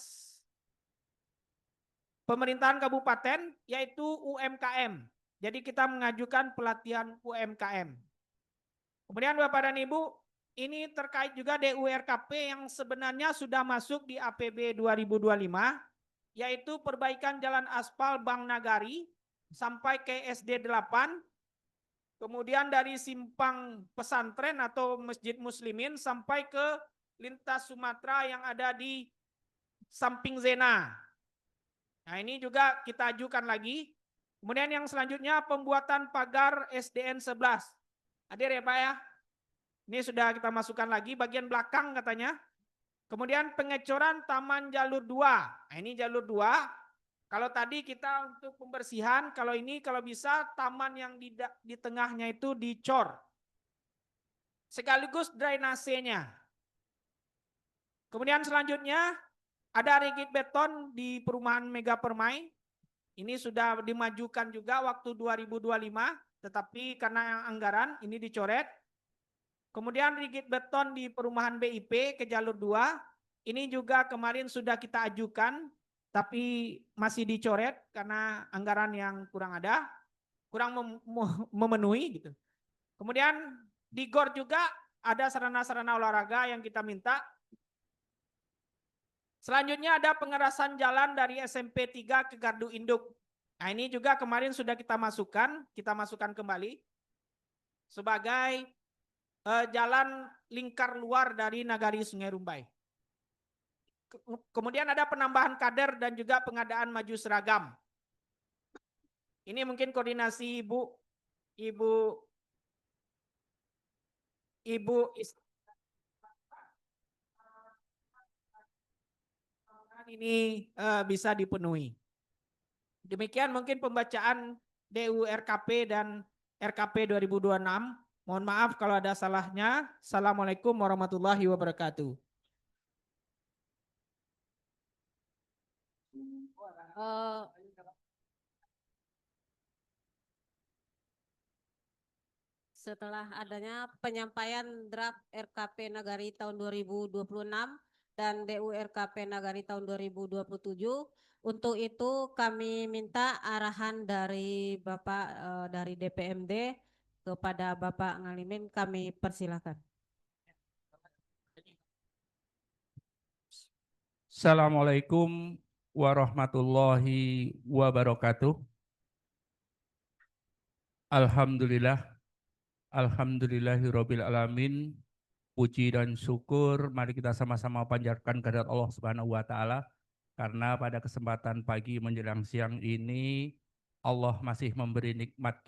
pemerintahan kabupaten, yaitu UMKM. Jadi kita mengajukan pelatihan UMKM. Kemudian Bapak dan Ibu, ini terkait juga DURKP yang sebenarnya sudah masuk di APB 2025, yaitu perbaikan jalan aspal Bank Nagari sampai ke SD 8, kemudian dari simpang pesantren atau Masjid Muslimin sampai ke lintas Sumatera yang ada di samping Zena. Nah, ini juga kita ajukan lagi. Kemudian yang selanjutnya pembuatan pagar SDN 11. Hadir ya Pak ya. Ini sudah kita masukkan lagi bagian belakang katanya. Kemudian pengecoran Taman Jalur 2. Nah, ini jalur 2. Kalau tadi kita untuk pembersihan, kalau ini kalau bisa taman yang di tengahnya itu dicor. Sekaligus drainasenya. Kemudian selanjutnya ada rigid beton di perumahan Mega Permai. Ini sudah dimajukan juga waktu 2025, tetapi karena anggaran ini dicoret. Kemudian rigid beton di perumahan BIP ke jalur 2, ini juga kemarin sudah kita ajukan, tapi masih dicoret karena anggaran yang kurang ada, kurang memenuhi gitu. Kemudian di GOR juga ada sarana-sarana olahraga yang kita minta. Selanjutnya ada pengerasan jalan dari SMP 3 ke Gardu Induk. Nah ini juga kemarin sudah kita masukkan kembali sebagai jalan lingkar luar dari Nagari Sungai Rumbai. Kemudian ada penambahan kader dan juga pengadaan maju seragam. Ini mungkin koordinasi Ibu ini bisa dipenuhi. Demikian mungkin pembacaan DU RKP dan RKP 2026. Mohon maaf kalau ada salahnya. Assalamualaikum warahmatullahi wabarakatuh. Setelah adanya penyampaian draft RKP Nagari tahun 2026 dan DU RKP Nagari tahun 2027, untuk itu kami minta arahan dari Bapak dari DPMD kepada Bapak Ngalimin, kami persilakan. Assalamualaikum warahmatullahi wabarakatuh. Alhamdulillah, alhamdulillahirabbil alamin. Puji dan syukur mari kita sama-sama panjatkan kehadirat Allah Subhanahu wa taala, karena pada kesempatan pagi menjelang siang ini Allah masih memberi nikmat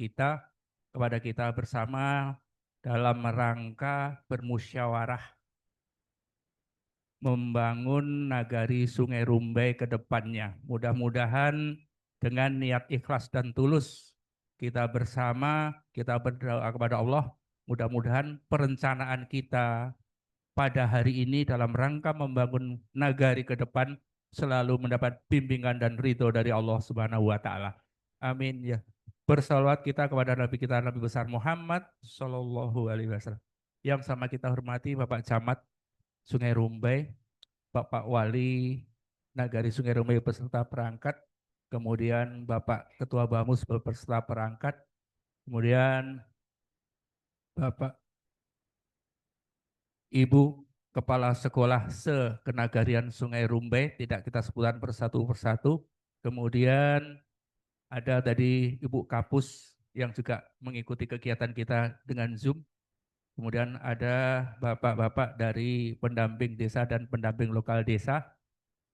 kepada kita bersama dalam rangka bermusyawarah membangun Nagari Sungai Rumbai ke depannya. Mudah-mudahan dengan niat ikhlas dan tulus kita bersama, kita berdoa kepada Allah, mudah-mudahan perencanaan kita pada hari ini dalam rangka membangun Nagari ke depan selalu mendapat bimbingan dan ridho dari Allah Subhanahu wa taala. Amin ya. Bersalawat kita kepada Nabi kita, Nabi besar Muhammad sallallahu alaihi wasallam. Yang sama kita hormati Bapak Camat Sungai Rumbai, Bapak Wali Nagari Sungai Rumbai beserta perangkat, kemudian Bapak Ketua Bamus beserta perangkat, kemudian Bapak Ibu Kepala Sekolah Se-Kenagarian Sungai Rumbai, tidak kita sebutkan persatu, kemudian ada tadi Ibu Kapus yang juga mengikuti kegiatan kita dengan Zoom. Kemudian ada bapak-bapak dari pendamping desa dan pendamping lokal desa.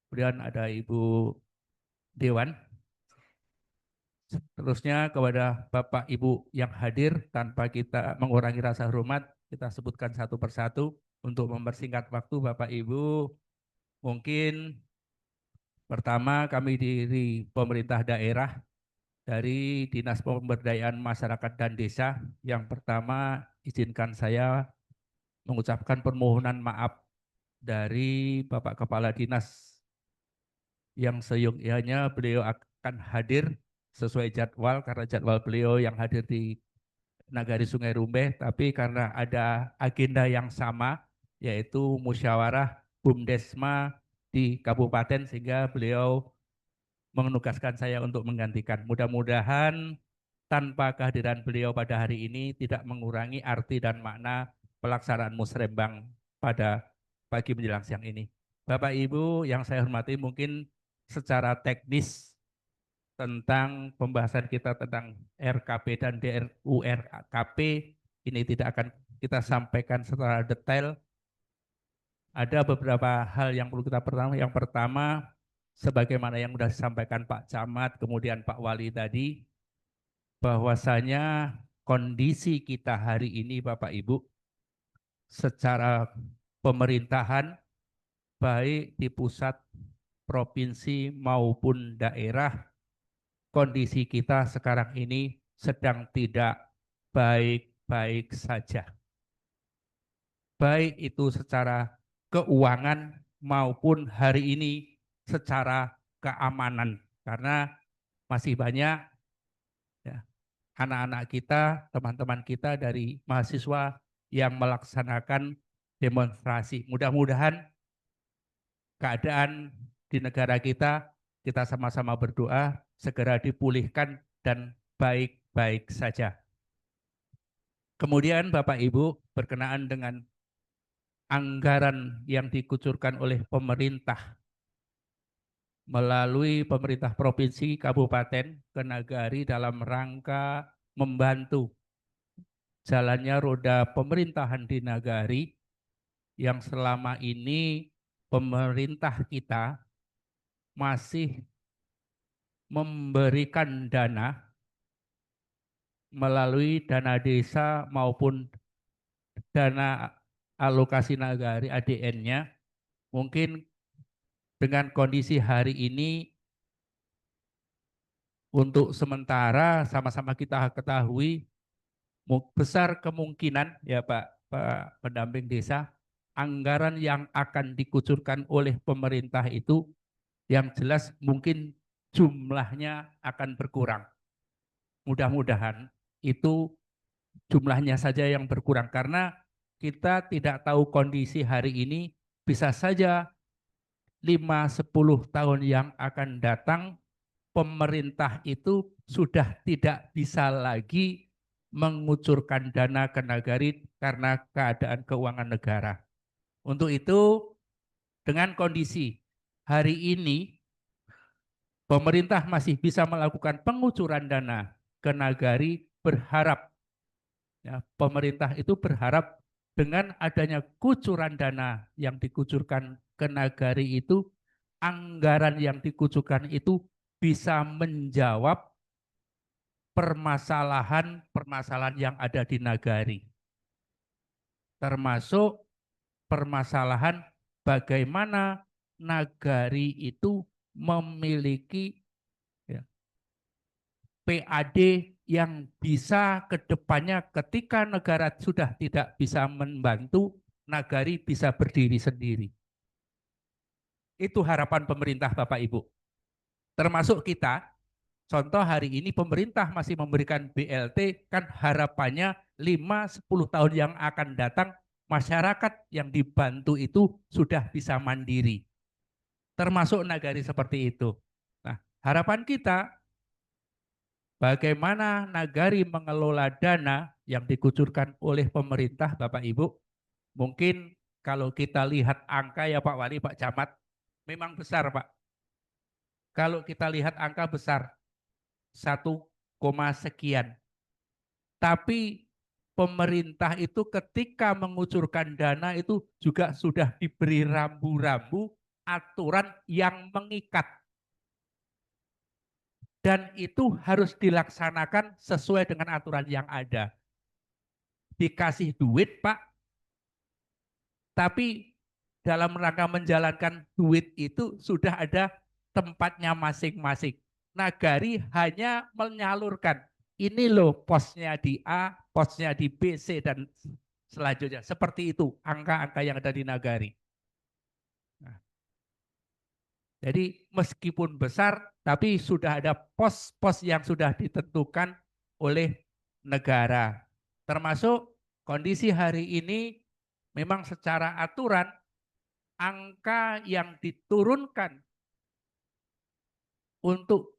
Kemudian ada Ibu Dewan. Seterusnya kepada Bapak Ibu yang hadir, tanpa kita mengurangi rasa hormat, kita sebutkan satu persatu untuk mempersingkat waktu. Bapak Ibu, mungkin pertama kami dari pemerintah daerah, dari Dinas Pemberdayaan Masyarakat dan Desa, yang pertama izinkan saya mengucapkan permohonan maaf dari Bapak Kepala Dinas yang seyogyanya beliau akan hadir sesuai jadwal, karena jadwal beliau yang hadir di Nagari Sungai Rumbai, tapi karena ada agenda yang sama yaitu musyawarah Bumdesma di kabupaten, sehingga beliau menugaskan saya untuk menggantikan. Mudah-mudahan tanpa kehadiran beliau pada hari ini tidak mengurangi arti dan makna pelaksanaan musrembang pada pagi menjelang siang ini. Bapak Ibu yang saya hormati, mungkin secara teknis tentang pembahasan kita tentang RKP dan DRU RKP ini tidak akan kita sampaikan secara detail. Ada beberapa hal yang perlu kita pertama. Yang pertama, sebagaimana yang sudah disampaikan Pak Camat, kemudian Pak Wali tadi, bahwasanya kondisi kita hari ini Bapak Ibu secara pemerintahan baik di pusat provinsi maupun daerah, kondisi kita sekarang ini sedang tidak baik-baik saja. Baik itu secara keuangan maupun hari ini secara keamanan. Karena masih banyak ya, anak-anak kita, teman-teman kita dari mahasiswa yang melaksanakan demonstrasi. Mudah-mudahan keadaan di negara kita sama-sama berdoa segera dipulihkan dan baik-baik saja. Kemudian Bapak Ibu, berkenaan dengan anggaran yang dikucurkan oleh pemerintah melalui pemerintah provinsi, kabupaten, ke Nagari dalam rangka membantu jalannya roda pemerintahan di Nagari yang selama ini pemerintah kita masih memberikan dana melalui dana desa maupun dana alokasi Nagari ADN-nya. Mungkin dengan kondisi hari ini untuk sementara sama-sama kita ketahui besar kemungkinan ya Pak pendamping desa, anggaran yang akan dikucurkan oleh pemerintah itu yang jelas mungkin jumlahnya akan berkurang. Mudah-mudahan itu jumlahnya saja yang berkurang karena kita tidak tahu kondisi hari ini, bisa saja 5-10 tahun yang akan datang pemerintah itu sudah tidak bisa lagi mengucurkan dana ke Nagari karena keadaan keuangan negara. Untuk itu, dengan kondisi hari ini, pemerintah masih bisa melakukan pengucuran dana ke Nagari, berharap, ya, pemerintah itu berharap dengan adanya kucuran dana yang dikucurkan ke Nagari itu, anggaran yang dikucurkan itu bisa menjawab permasalahan-permasalahan yang ada di Nagari. Termasuk permasalahan bagaimana Nagari itu memiliki ya, PAD yang bisa ke depannya ketika negara sudah tidak bisa membantu, Nagari bisa berdiri sendiri. Itu harapan pemerintah Bapak Ibu. Termasuk kita, contoh hari ini pemerintah masih memberikan BLT, kan harapannya 5-10 tahun yang akan datang masyarakat yang dibantu itu sudah bisa mandiri. Termasuk Nagari seperti itu. Nah, harapan kita bagaimana Nagari mengelola dana yang dikucurkan oleh pemerintah Bapak Ibu. Mungkin kalau kita lihat angka ya Pak Wali, Pak Camat, memang besar Pak. Kalau kita lihat angka besar, 1, sekian. Tapi pemerintah itu ketika mengucurkan dana itu juga sudah diberi rambu-rambu aturan yang mengikat. Dan itu harus dilaksanakan sesuai dengan aturan yang ada. Dikasih duit Pak, tapi dalam rangka menjalankan duit itu sudah ada tempatnya masing-masing. Nagari hanya menyalurkan, ini loh posnya di A, posnya di B, C, dan selanjutnya. Seperti itu angka-angka yang ada di Nagari. Nah, jadi meskipun besar, tapi sudah ada pos-pos yang sudah ditentukan oleh negara. Termasuk kondisi hari ini memang secara aturan angka yang diturunkan untuk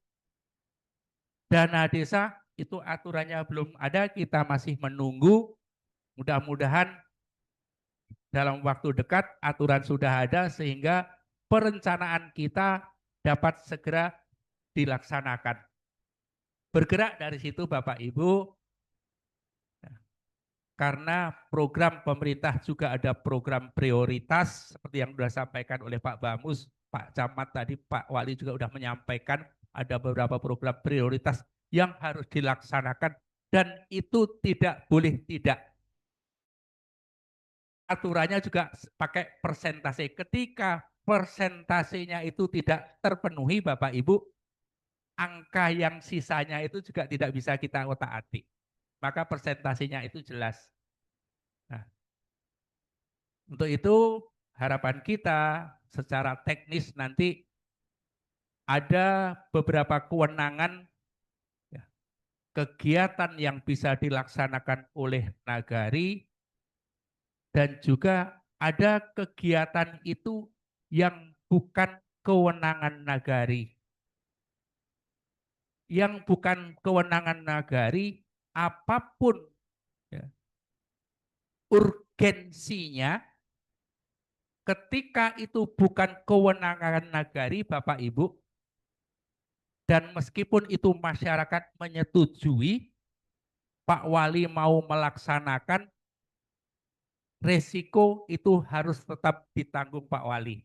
dana desa itu aturannya belum ada, kita masih menunggu. Mudah-mudahan dalam waktu dekat aturan sudah ada sehingga perencanaan kita dapat segera dilaksanakan. Bergerak dari situ Bapak Ibu, karena program pemerintah juga ada program prioritas seperti yang sudah disampaikan oleh Pak Bamus, Pak Camat tadi, Pak Wali juga sudah menyampaikan ada beberapa program prioritas yang harus dilaksanakan dan itu tidak boleh tidak. Aturannya juga pakai persentase. Ketika persentasenya itu tidak terpenuhi Bapak Ibu, angka yang sisanya itu juga tidak bisa kita otak-atik. Maka persentasenya itu jelas. Nah, untuk itu harapan kita secara teknis nanti ada beberapa kewenangan ya, kegiatan yang bisa dilaksanakan oleh nagari dan juga ada kegiatan itu yang bukan kewenangan nagari. Yang bukan kewenangan nagari, apapun ya, urgensinya, ketika itu bukan kewenangan nagari Bapak Ibu, dan meskipun itu masyarakat menyetujui, Pak Wali mau melaksanakan, resiko itu harus tetap ditanggung Pak Wali.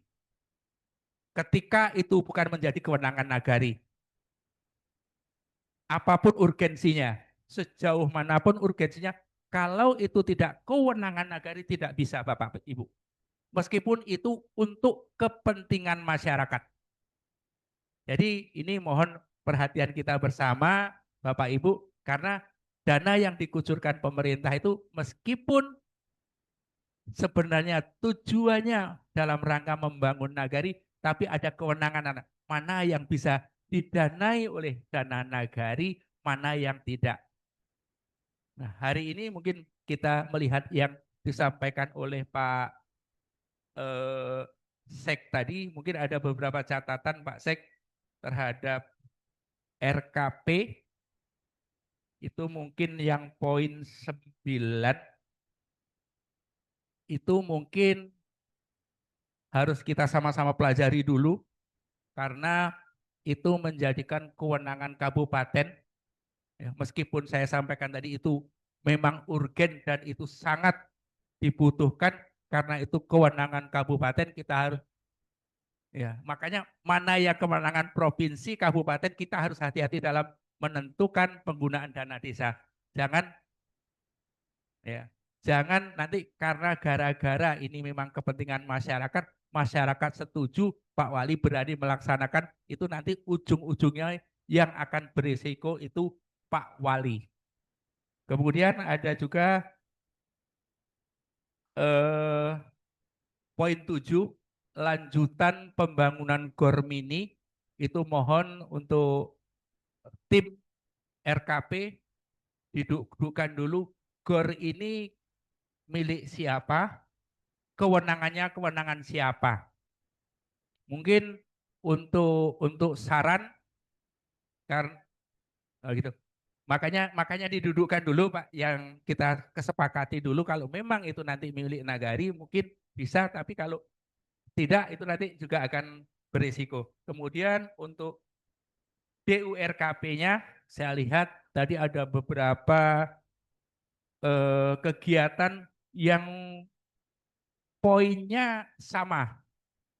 Ketika itu bukan menjadi kewenangan nagari. Apapun urgensinya, sejauh manapun urgensinya, kalau itu tidak kewenangan nagari tidak bisa Bapak Ibu. Meskipun itu untuk kepentingan masyarakat. Jadi ini mohon perhatian kita bersama Bapak Ibu, karena dana yang dikucurkan pemerintah itu meskipun sebenarnya tujuannya dalam rangka membangun nagari, tapi ada kewenangan mana yang bisa didanai oleh dana nagari, mana yang tidak. Nah, hari ini mungkin kita melihat yang disampaikan oleh Pak Sek tadi, mungkin ada beberapa catatan Pak Sek terhadap RKP, itu mungkin yang poin 9, itu mungkin harus kita sama-sama pelajari dulu, karena itu menjadikan kewenangan kabupaten, ya, meskipun saya sampaikan tadi itu memang urgen dan itu sangat dibutuhkan, karena itu kewenangan kabupaten kita harus, ya makanya mana yang kewenangan provinsi, kabupaten kita harus hati-hati dalam menentukan penggunaan dana desa. Jangan nanti karena gara-gara ini memang kepentingan masyarakat, masyarakat setuju, Pak Wali berani melaksanakan, itu nanti ujung-ujungnya yang akan berisiko itu Pak Wali. Kemudian ada juga poin 7, lanjutan pembangunan GOR Mini, itu mohon untuk tim RKP didudukkan dulu, GOR ini milik siapa, kewenangannya kewenangan siapa. Mungkin untuk saran, karena gitu. Makanya didudukkan dulu Pak, yang kita kesepakati dulu, kalau memang itu nanti milik nagari mungkin bisa, tapi kalau tidak itu nanti juga akan berisiko. Kemudian untuk DURKP-nya saya lihat tadi ada beberapa kegiatan yang poinnya sama.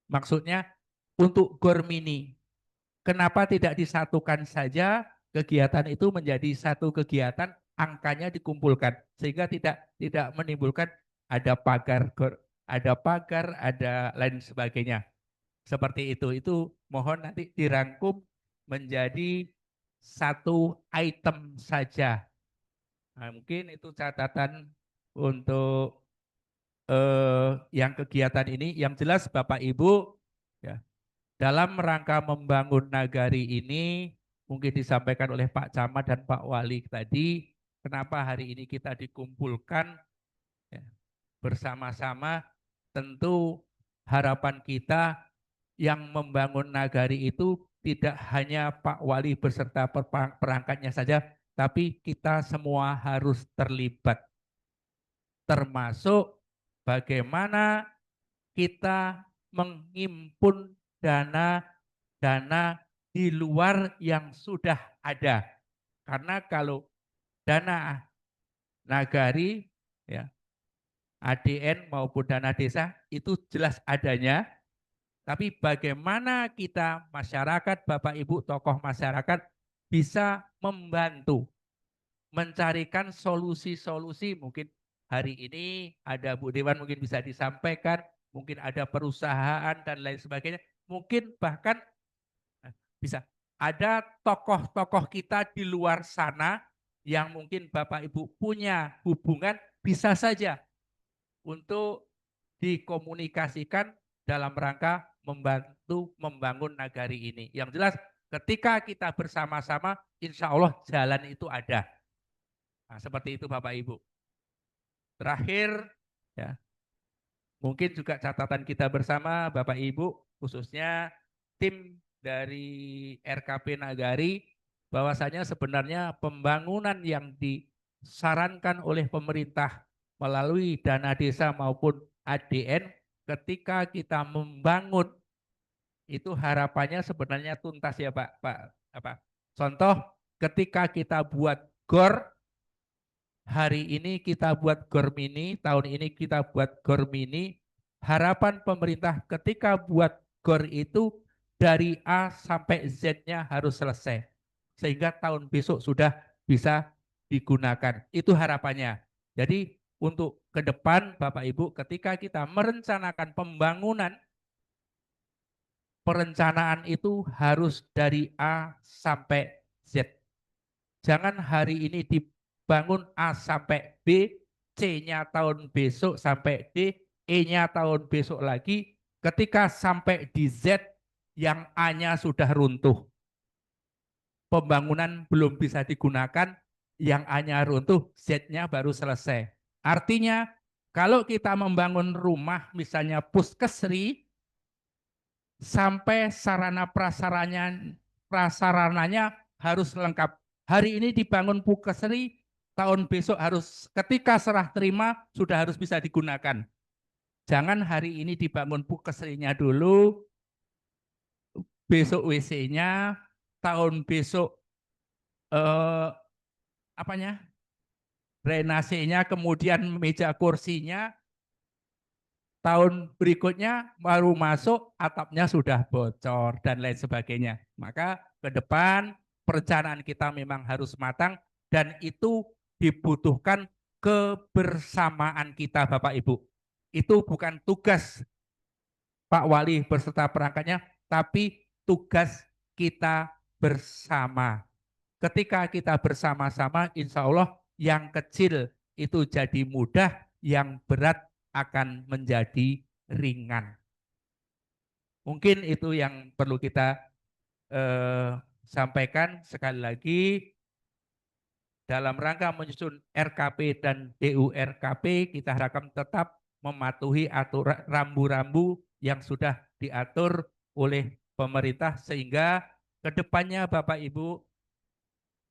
Maksudnya untuk GOR Mini, kenapa tidak disatukan saja kegiatan itu menjadi satu kegiatan, angkanya dikumpulkan sehingga tidak menimbulkan ada pagar GOR, ada lain sebagainya. Seperti itu mohon nanti dirangkum menjadi satu item saja. Nah, mungkin itu catatan untuk yang kegiatan ini. Yang jelas Bapak Ibu, ya, dalam rangka membangun nagari ini mungkin disampaikan oleh Pak Camat dan Pak Wali tadi, kenapa hari ini kita dikumpulkan ya, bersama-sama. Tentu harapan kita yang membangun nagari itu tidak hanya Pak Wali beserta perangkatnya saja, tapi kita semua harus terlibat. Termasuk bagaimana kita menghimpun dana di luar yang sudah ada. Karena kalau dana nagari, ya, ADN maupun dana desa itu jelas adanya, tapi bagaimana kita masyarakat, Bapak Ibu tokoh masyarakat bisa membantu mencarikan solusi-solusi. Mungkin hari ini ada Bu Dewan mungkin bisa disampaikan mungkin ada perusahaan dan lain sebagainya, mungkin bahkan bisa ada tokoh-tokoh kita di luar sana yang mungkin Bapak Ibu punya hubungan, bisa saja untuk dikomunikasikan dalam rangka membantu membangun nagari ini. Yang jelas ketika kita bersama-sama, insya Allah jalan itu ada. Nah, seperti itu Bapak Ibu. Terakhir, ya, mungkin juga catatan kita bersama Bapak Ibu, khususnya tim dari RKP Nagari, bahwasanya sebenarnya pembangunan yang disarankan oleh pemerintah melalui dana desa maupun ADN, ketika kita membangun itu harapannya sebenarnya tuntas ya Pak. Contoh ketika kita buat GOR, hari ini kita buat GOR mini, tahun ini kita buat GOR mini, harapan pemerintah ketika buat GOR itu dari A sampai Z-nya harus selesai. Sehingga tahun besok sudah bisa digunakan. Itu harapannya. Jadi untuk ke depan Bapak Ibu, ketika kita merencanakan pembangunan, perencanaan itu harus dari A sampai Z. Jangan hari ini dibangun A sampai B, C-nya tahun besok sampai D, E-nya tahun besok lagi, ketika sampai di Z yang A-nya sudah runtuh. Pembangunan belum bisa digunakan, yang A-nya runtuh, Z-nya baru selesai. Artinya kalau kita membangun rumah misalnya puskesri, sampai sarana prasarananya harus lengkap. Hari ini dibangun puskesri, tahun besok harus ketika serah terima sudah harus bisa digunakan. Jangan hari ini dibangun puskesrinya dulu, besok WC-nya, tahun besok drainasenya, kemudian meja kursinya, tahun berikutnya baru masuk atapnya sudah bocor dan lain sebagainya. Maka ke depan perencanaan kita memang harus matang dan itu dibutuhkan kebersamaan kita Bapak Ibu. Itu bukan tugas Pak Wali beserta perangkatnya, tapi tugas kita bersama. Ketika kita bersama-sama, insya Allah yang kecil itu jadi mudah, yang berat akan menjadi ringan. Mungkin itu yang perlu kita sampaikan sekali lagi dalam rangka menyusun RKP dan DURKP, kita harapkan tetap mematuhi aturan rambu-rambu yang sudah diatur oleh pemerintah sehingga kedepannya Bapak Ibu,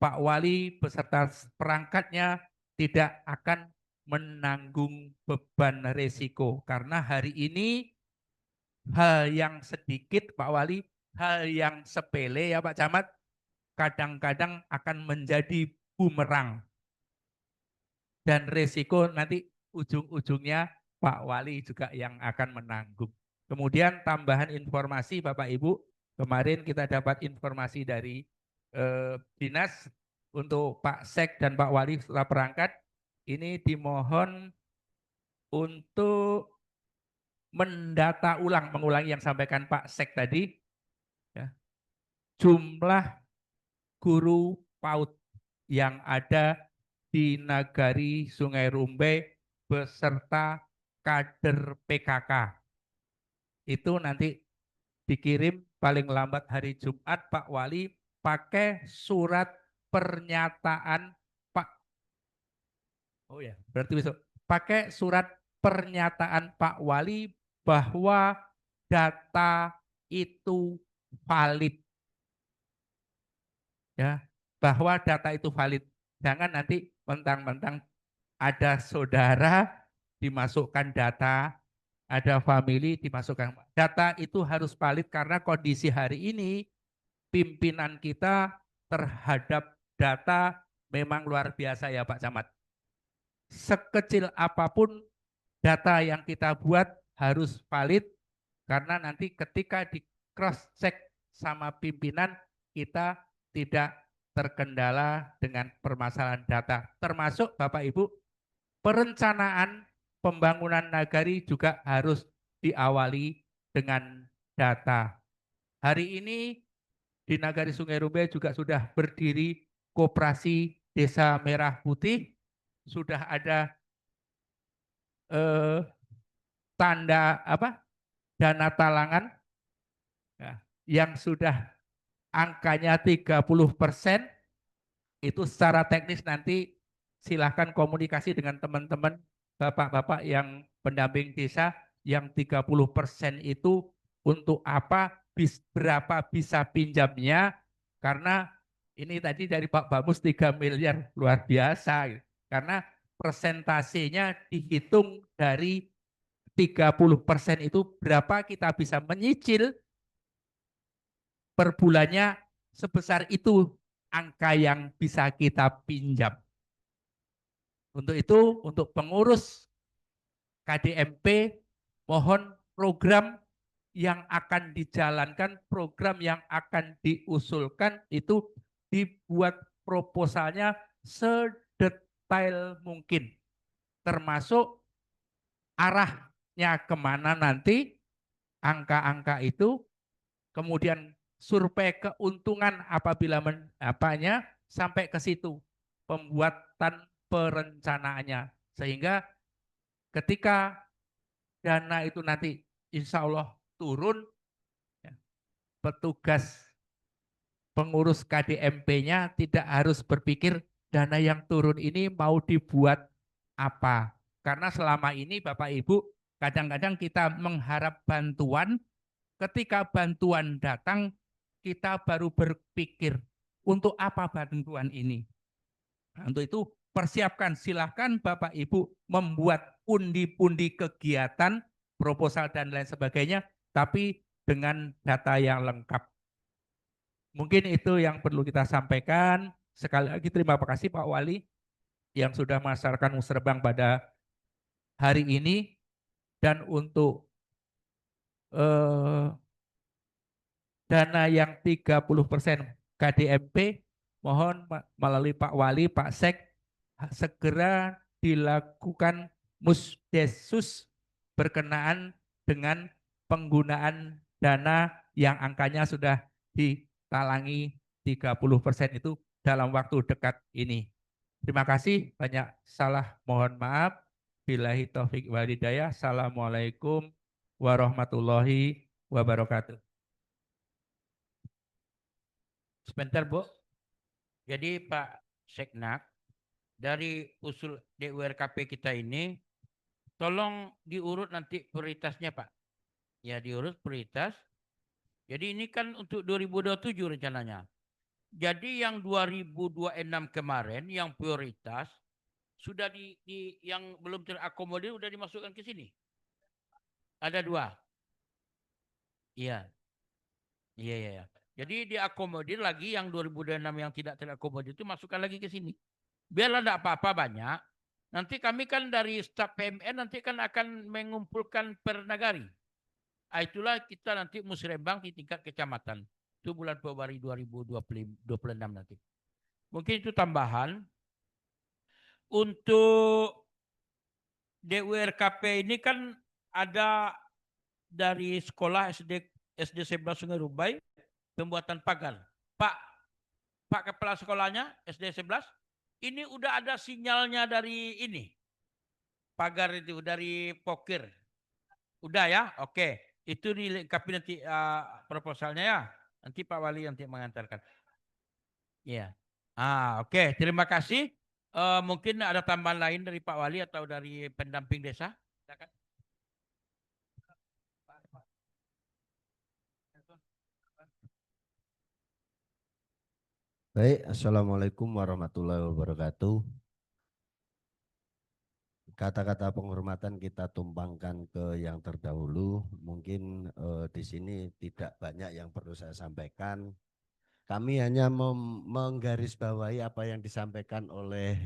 Pak Wali beserta perangkatnya tidak akan menanggung beban resiko. Karena hari ini hal yang sedikit Pak Wali, hal yang sepele ya Pak Camat, kadang-kadang akan menjadi bumerang. Dan resiko nanti ujung-ujungnya Pak Wali juga yang akan menanggung. Kemudian tambahan informasi Bapak Ibu, kemarin kita dapat informasi dari dinas untuk Pak Sek dan Pak Wali setelah perangkat, ini dimohon untuk mendata ulang, mengulangi yang sampaikan Pak Sek tadi, ya, jumlah guru PAUD yang ada di Nagari Sungai Rumbai beserta kader PKK. Itu nanti dikirim paling lambat hari Jumat Pak Wali pakai surat pernyataan Pak. Oh ya, berarti besok pakai surat pernyataan Pak Wali bahwa data itu valid. Ya, bahwa data itu valid. Jangan nanti mentang-mentang ada saudara dimasukkan data, ada family dimasukkan. Data itu harus valid karena kondisi hari ini pimpinan kita terhadap data memang luar biasa ya Pak Camat. Sekecil apapun data yang kita buat harus valid karena nanti ketika di cross check sama pimpinan kita tidak terkendala dengan permasalahan data. Termasuk Bapak Ibu, perencanaan pembangunan nagari juga harus diawali dengan data. Hari ini di Nagari Sungai Rumbai juga sudah berdiri Koperasi Desa Merah Putih, sudah ada tanda dana talangan ya, yang sudah angkanya 30%. Itu secara teknis nanti silahkan komunikasi dengan teman-teman bapak-bapak yang pendamping desa yang 30% itu untuk apa, berapa bisa pinjamnya, karena ini tadi dari Pak Bamus 3 miliar luar biasa, karena persentasenya dihitung dari 30% itu berapa kita bisa menyicil per bulannya, sebesar itu angka yang bisa kita pinjam. Untuk itu, untuk pengurus KDMP, mohon program yang akan dijalankan, program yang akan diusulkan itu dibuat proposalnya sedetail mungkin. Termasuk arahnya kemana nanti, angka-angka itu, kemudian survei keuntungan apabila sampai ke situ, pembuatan perencanaannya, sehingga ketika dana itu nanti insya Allah turun, petugas pengurus KDMP-nya tidak harus berpikir dana yang turun ini mau dibuat apa, karena selama ini Bapak Ibu kadang-kadang kita mengharap bantuan, ketika bantuan datang kita baru berpikir untuk apa bantuan ini. Nah, untuk itu persiapkan, silahkan Bapak Ibu membuat pundi-pundi kegiatan, proposal dan lain sebagainya, tapi dengan data yang lengkap. Mungkin itu yang perlu kita sampaikan. Sekali lagi terima kasih Pak Wali yang sudah melaksanakan musrebang pada hari ini, dan untuk dana yang 30% KDMP, mohon melalui Pak Wali, Pak Sek, segera dilakukan musdesus berkenaan dengan penggunaan dana yang angkanya sudah ditalangi 30% itu dalam waktu dekat ini. Terima kasih, banyak salah mohon maaf. Billahi taufik wal hidayah. Assalamualaikum warahmatullahi wabarakatuh. Sebentar Bu. Jadi Pak Seknak, dari usul DURKP kita ini, tolong diurut nanti prioritasnya Pak. Ya diurut prioritas. Jadi ini kan untuk 2027 rencananya. Jadi yang 2026 kemarin yang prioritas sudah yang belum terakomodir sudah dimasukkan ke sini. Ada 2. Iya. Iya. Jadi diakomodir lagi yang 2026 yang tidak terakomodir itu masukkan lagi ke sini. Biarlah tidak apa-apa banyak. Nanti kami kan dari staf PMN nanti kan akan mengumpulkan per nagari. Itulah kita nanti musrembang di tingkat kecamatan. Itu bulan Februari 2026 nanti. Mungkin itu tambahan. Untuk DURKP ini kan ada dari sekolah SD 11 Sungai Rumbai pembuatan pagar. Pak kepala sekolahnya SD 11, ini udah ada sinyalnya dari ini. Pagar itu dari Pokir. Udah ya? Oke. Itu dilengkapi nanti proposalnya ya. Nanti Pak Wali nanti mengantarkan. Iya. Oke. Terima kasih. Mungkin ada tambahan lain dari Pak Wali atau dari pendamping desa. Silakan. Baik, Assalamualaikum warahmatullahi wabarakatuh. Kata-kata penghormatan kita tumpangkan ke yang terdahulu. Mungkin di sini tidak banyak yang perlu saya sampaikan. Kami hanya menggarisbawahi apa yang disampaikan oleh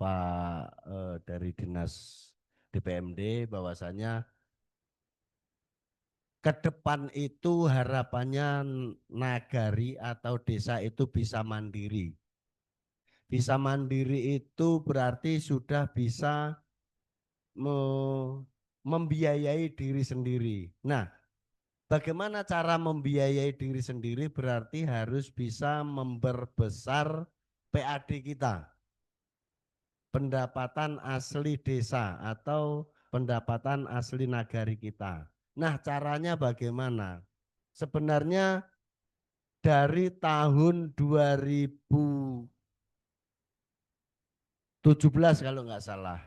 Pak dari Dinas DPMD, bahwasanya ke depan itu harapannya nagari atau desa itu bisa mandiri. Bisa mandiri itu berarti sudah bisa membiayai diri sendiri. Nah, bagaimana cara membiayai diri sendiri? Berarti harus bisa memperbesar PAD kita, pendapatan asli desa atau pendapatan asli nagari kita. Nah, caranya bagaimana? Sebenarnya dari tahun 2017 kalau nggak salah,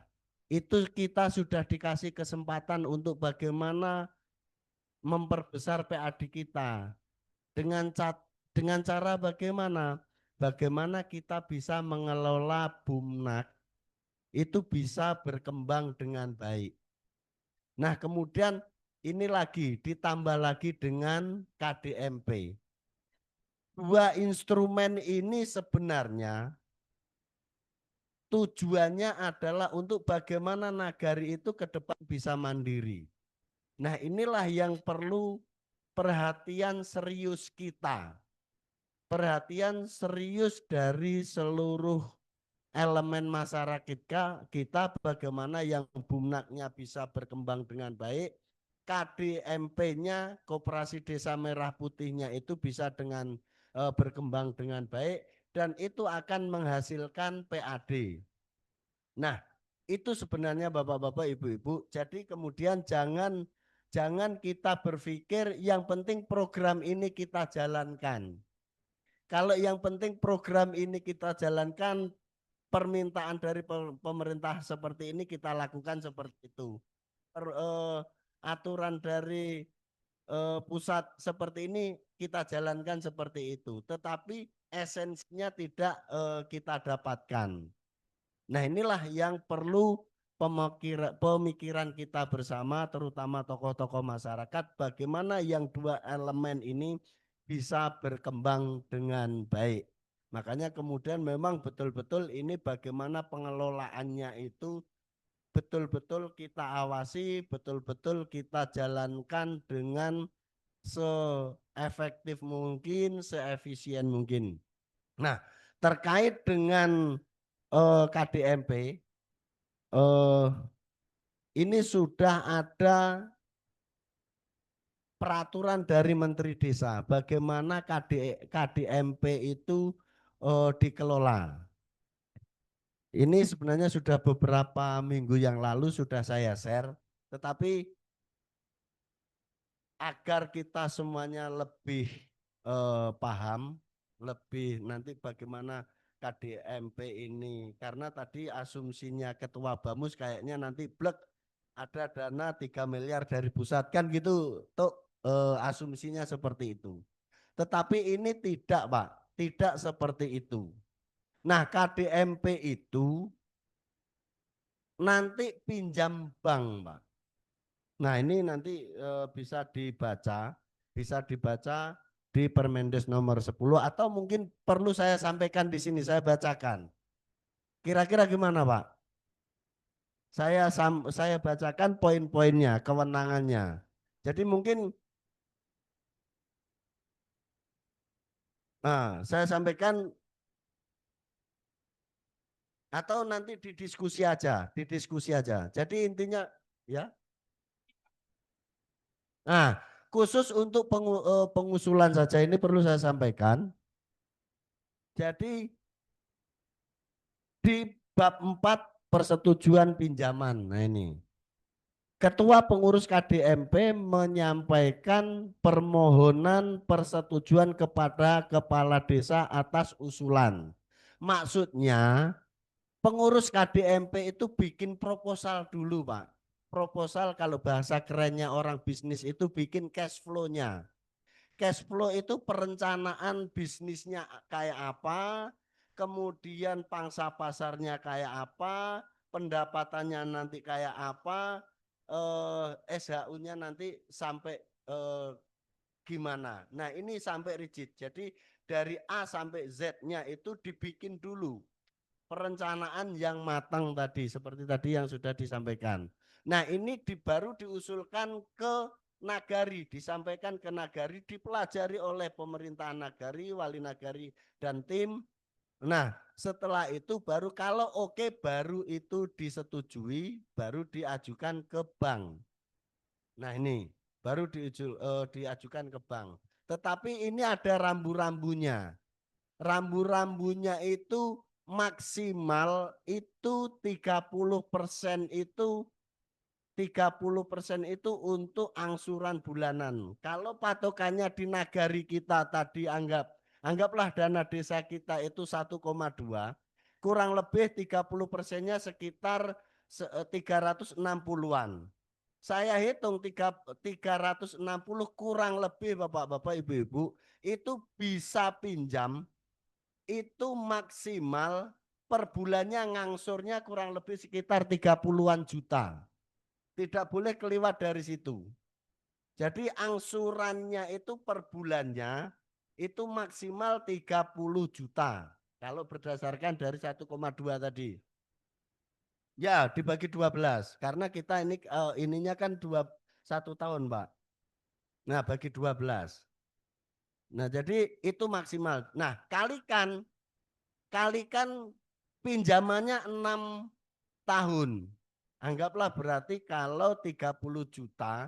itu kita sudah dikasih kesempatan untuk bagaimana memperbesar PAD kita dengan cara bagaimana? Bagaimana kita bisa mengelola Bumnak itu bisa berkembang dengan baik. Nah, kemudian ini lagi ditambah lagi dengan KDMP. Dua instrumen ini sebenarnya tujuannya adalah untuk bagaimana nagari itu ke depan bisa mandiri. Nah, inilah yang perlu perhatian serius kita. Perhatian serius dari seluruh elemen masyarakat kita bagaimana yang Bumnaknya bisa berkembang dengan baik, KDMP-nya Koperasi Desa Merah Putihnya itu bisa dengan berkembang dengan baik dan itu akan menghasilkan PAD. Nah, itu sebenarnya Bapak-bapak, Ibu-ibu. Jadi kemudian jangan kita berpikir yang penting program ini kita jalankan. Kalau yang penting program ini kita jalankan, permintaan dari pemerintah seperti ini kita lakukan seperti itu. Aturan dari pusat seperti ini kita jalankan seperti itu. Tetapi esensinya tidak kita dapatkan. Nah, inilah yang perlu pemikiran kita bersama, terutama tokoh-tokoh masyarakat, bagaimana yang dua elemen ini bisa berkembang dengan baik. Makanya kemudian memang betul-betul ini bagaimana pengelolaannya itu betul-betul kita awasi, betul-betul kita jalankan dengan seefektif mungkin, seefisien mungkin. Nah, terkait dengan KDMP, ini sudah ada peraturan dari Menteri Desa bagaimana KDMP itu dikelola. Ini sebenarnya sudah beberapa minggu yang lalu sudah saya share, tetapi agar kita semuanya lebih paham, lebih nanti bagaimana KDMP ini, karena tadi asumsinya Ketua Bamus kayaknya nanti blek ada dana 3 miliar dari pusat kan gitu, tuh asumsinya seperti itu. Tetapi ini tidak, Pak, tidak seperti itu. Nah, KDMP itu nanti pinjam bank, Pak. Nah, ini nanti bisa dibaca di Permendes nomor 10 atau mungkin perlu saya sampaikan di sini, saya bacakan. Kira-kira gimana, Pak? Saya bacakan poin-poinnya, kewenangannya. Jadi mungkin saya sampaikan atau nanti didiskusi aja. Jadi intinya ya. Nah, khusus untuk pengusulan saja ini perlu saya sampaikan. Jadi di bab 4 persetujuan pinjaman. Nah, ini Ketua Pengurus KDMP menyampaikan permohonan persetujuan kepada Kepala Desa atas usulan. Maksudnya pengurus KDMP itu bikin proposal dulu, Pak. Proposal kalau bahasa kerennya orang bisnis itu bikin cash flow-nya. Cash flow itu perencanaan bisnisnya kayak apa, kemudian pangsa pasarnya kayak apa, pendapatannya nanti kayak apa, SHU-nya nanti sampai gimana. Nah, ini sampai rigid. Jadi dari A sampai Z-nya itu dibikin dulu. Perencanaan yang matang tadi, seperti tadi yang sudah disampaikan. Nah, ini baru diusulkan ke Nagari, disampaikan ke Nagari, dipelajari oleh pemerintahan Nagari, wali Nagari, dan tim. Nah, setelah itu baru kalau oke, baru itu disetujui, baru diajukan ke bank. Nah ini baru diajukan ke bank. Tetapi ini ada rambu-rambunya. Rambu-rambunya itu maksimal itu 30% itu 30% itu untuk angsuran bulanan. Kalau patokannya di nagari kita tadi anggaplah dana desa kita itu 1,2, kurang lebih 30%-nya sekitar 360-an. Saya hitung 360 kurang lebih Bapak-bapak Ibu-ibu itu bisa pinjam itu maksimal per bulannya ngangsurnya kurang lebih sekitar 30-an juta. Tidak boleh kelewat dari situ. Jadi angsurannya itu per bulannya itu maksimal 30 juta. Kalau berdasarkan dari 1,2 tadi. Ya, dibagi 12. Karena kita ini ininya kan 1 tahun, Pak. Nah, bagi 12. Nah, jadi itu maksimal. Nah, kalikan pinjamannya 6 tahun. Anggaplah berarti kalau 30 juta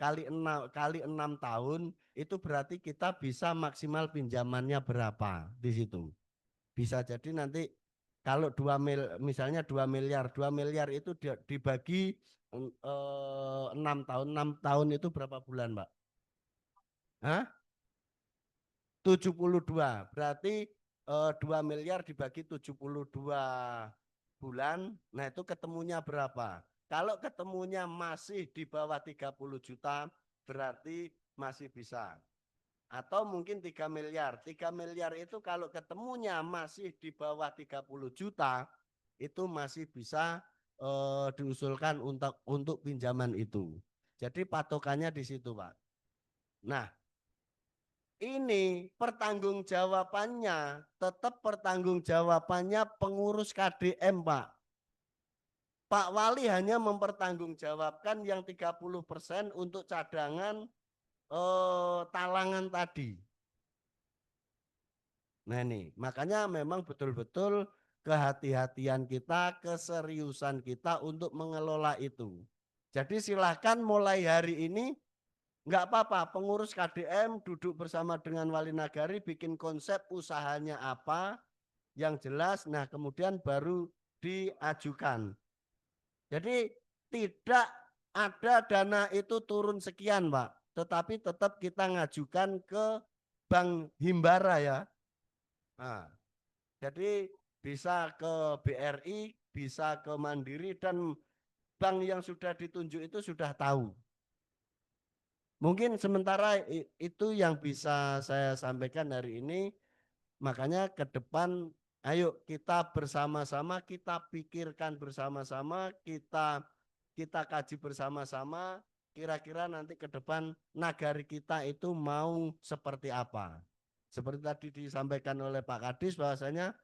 kali 6 tahun itu berarti kita bisa maksimal pinjamannya berapa di situ. Bisa jadi nanti kalau misalnya 2 miliar itu dibagi 6 tahun. 6 tahun itu berapa bulan, Mbak? Hah? 72. Berarti 2 miliar dibagi 72 bulan, nah itu ketemunya berapa? Kalau ketemunya masih di bawah 30 juta, berarti masih bisa. Atau mungkin 3 miliar. 3 miliar itu kalau ketemunya masih di bawah 30 juta, itu masih bisa diusulkan untuk pinjaman itu. Jadi patokannya di situ, Pak. Nah, ini pertanggungjawabannya, tetap pertanggungjawabannya pengurus KDM, Pak. Pak Wali hanya mempertanggungjawabkan yang 30% untuk cadangan talangan tadi. Nah ini, makanya memang betul-betul kehati-hatian kita, keseriusan kita untuk mengelola itu. Jadi silahkan mulai hari ini enggak apa-apa, pengurus KDM duduk bersama dengan wali nagari, bikin konsep usahanya apa yang jelas, nah kemudian baru diajukan. Jadi tidak ada dana itu turun sekian, Pak, tetapi tetap kita ngajukan ke Bank Himbara ya. Nah, jadi bisa ke BRI, bisa ke Mandiri, dan bank yang sudah ditunjuk itu sudah tahu. Mungkin sementara itu yang bisa saya sampaikan hari ini. Makanya ke depan ayo kita bersama-sama, kita pikirkan bersama-sama, kita kaji bersama-sama kira-kira nanti ke depan nagari kita itu mau seperti apa. Seperti tadi disampaikan oleh Pak Kadis bahwasanya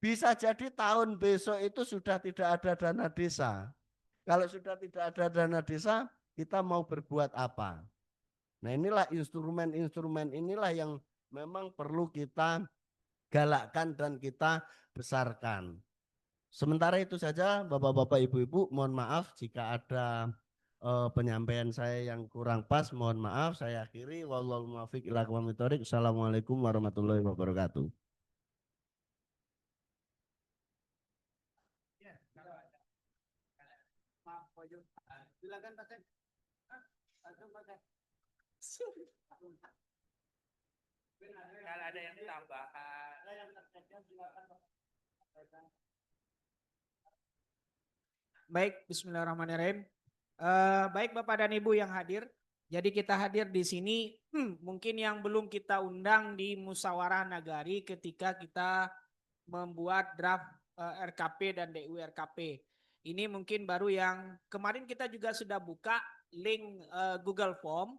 bisa jadi tahun besok itu sudah tidak ada dana desa. Kalau sudah tidak ada dana desa, kita mau berbuat apa? Nah inilah instrumen-instrumen inilah yang memang perlu kita galakkan dan kita besarkan. Sementara itu saja Bapak-bapak Ibu-ibu, mohon maaf jika ada penyampaian saya yang kurang pas, mohon maaf. Saya akhiri, wallahul muwaffiq ila aqwamit thoriq. Assalamualaikum warahmatullahi wabarakatuh. Silakan Pak. Kalau ada yang tambahan. Baik, bismillahirrahmanirrahim. Baik Bapak dan Ibu yang hadir. Jadi kita hadir di sini mungkin yang belum kita undang di musyawarah nagari ketika kita membuat draft RKP dan DU RKP. Ini mungkin baru yang kemarin kita juga sudah buka link Google Form.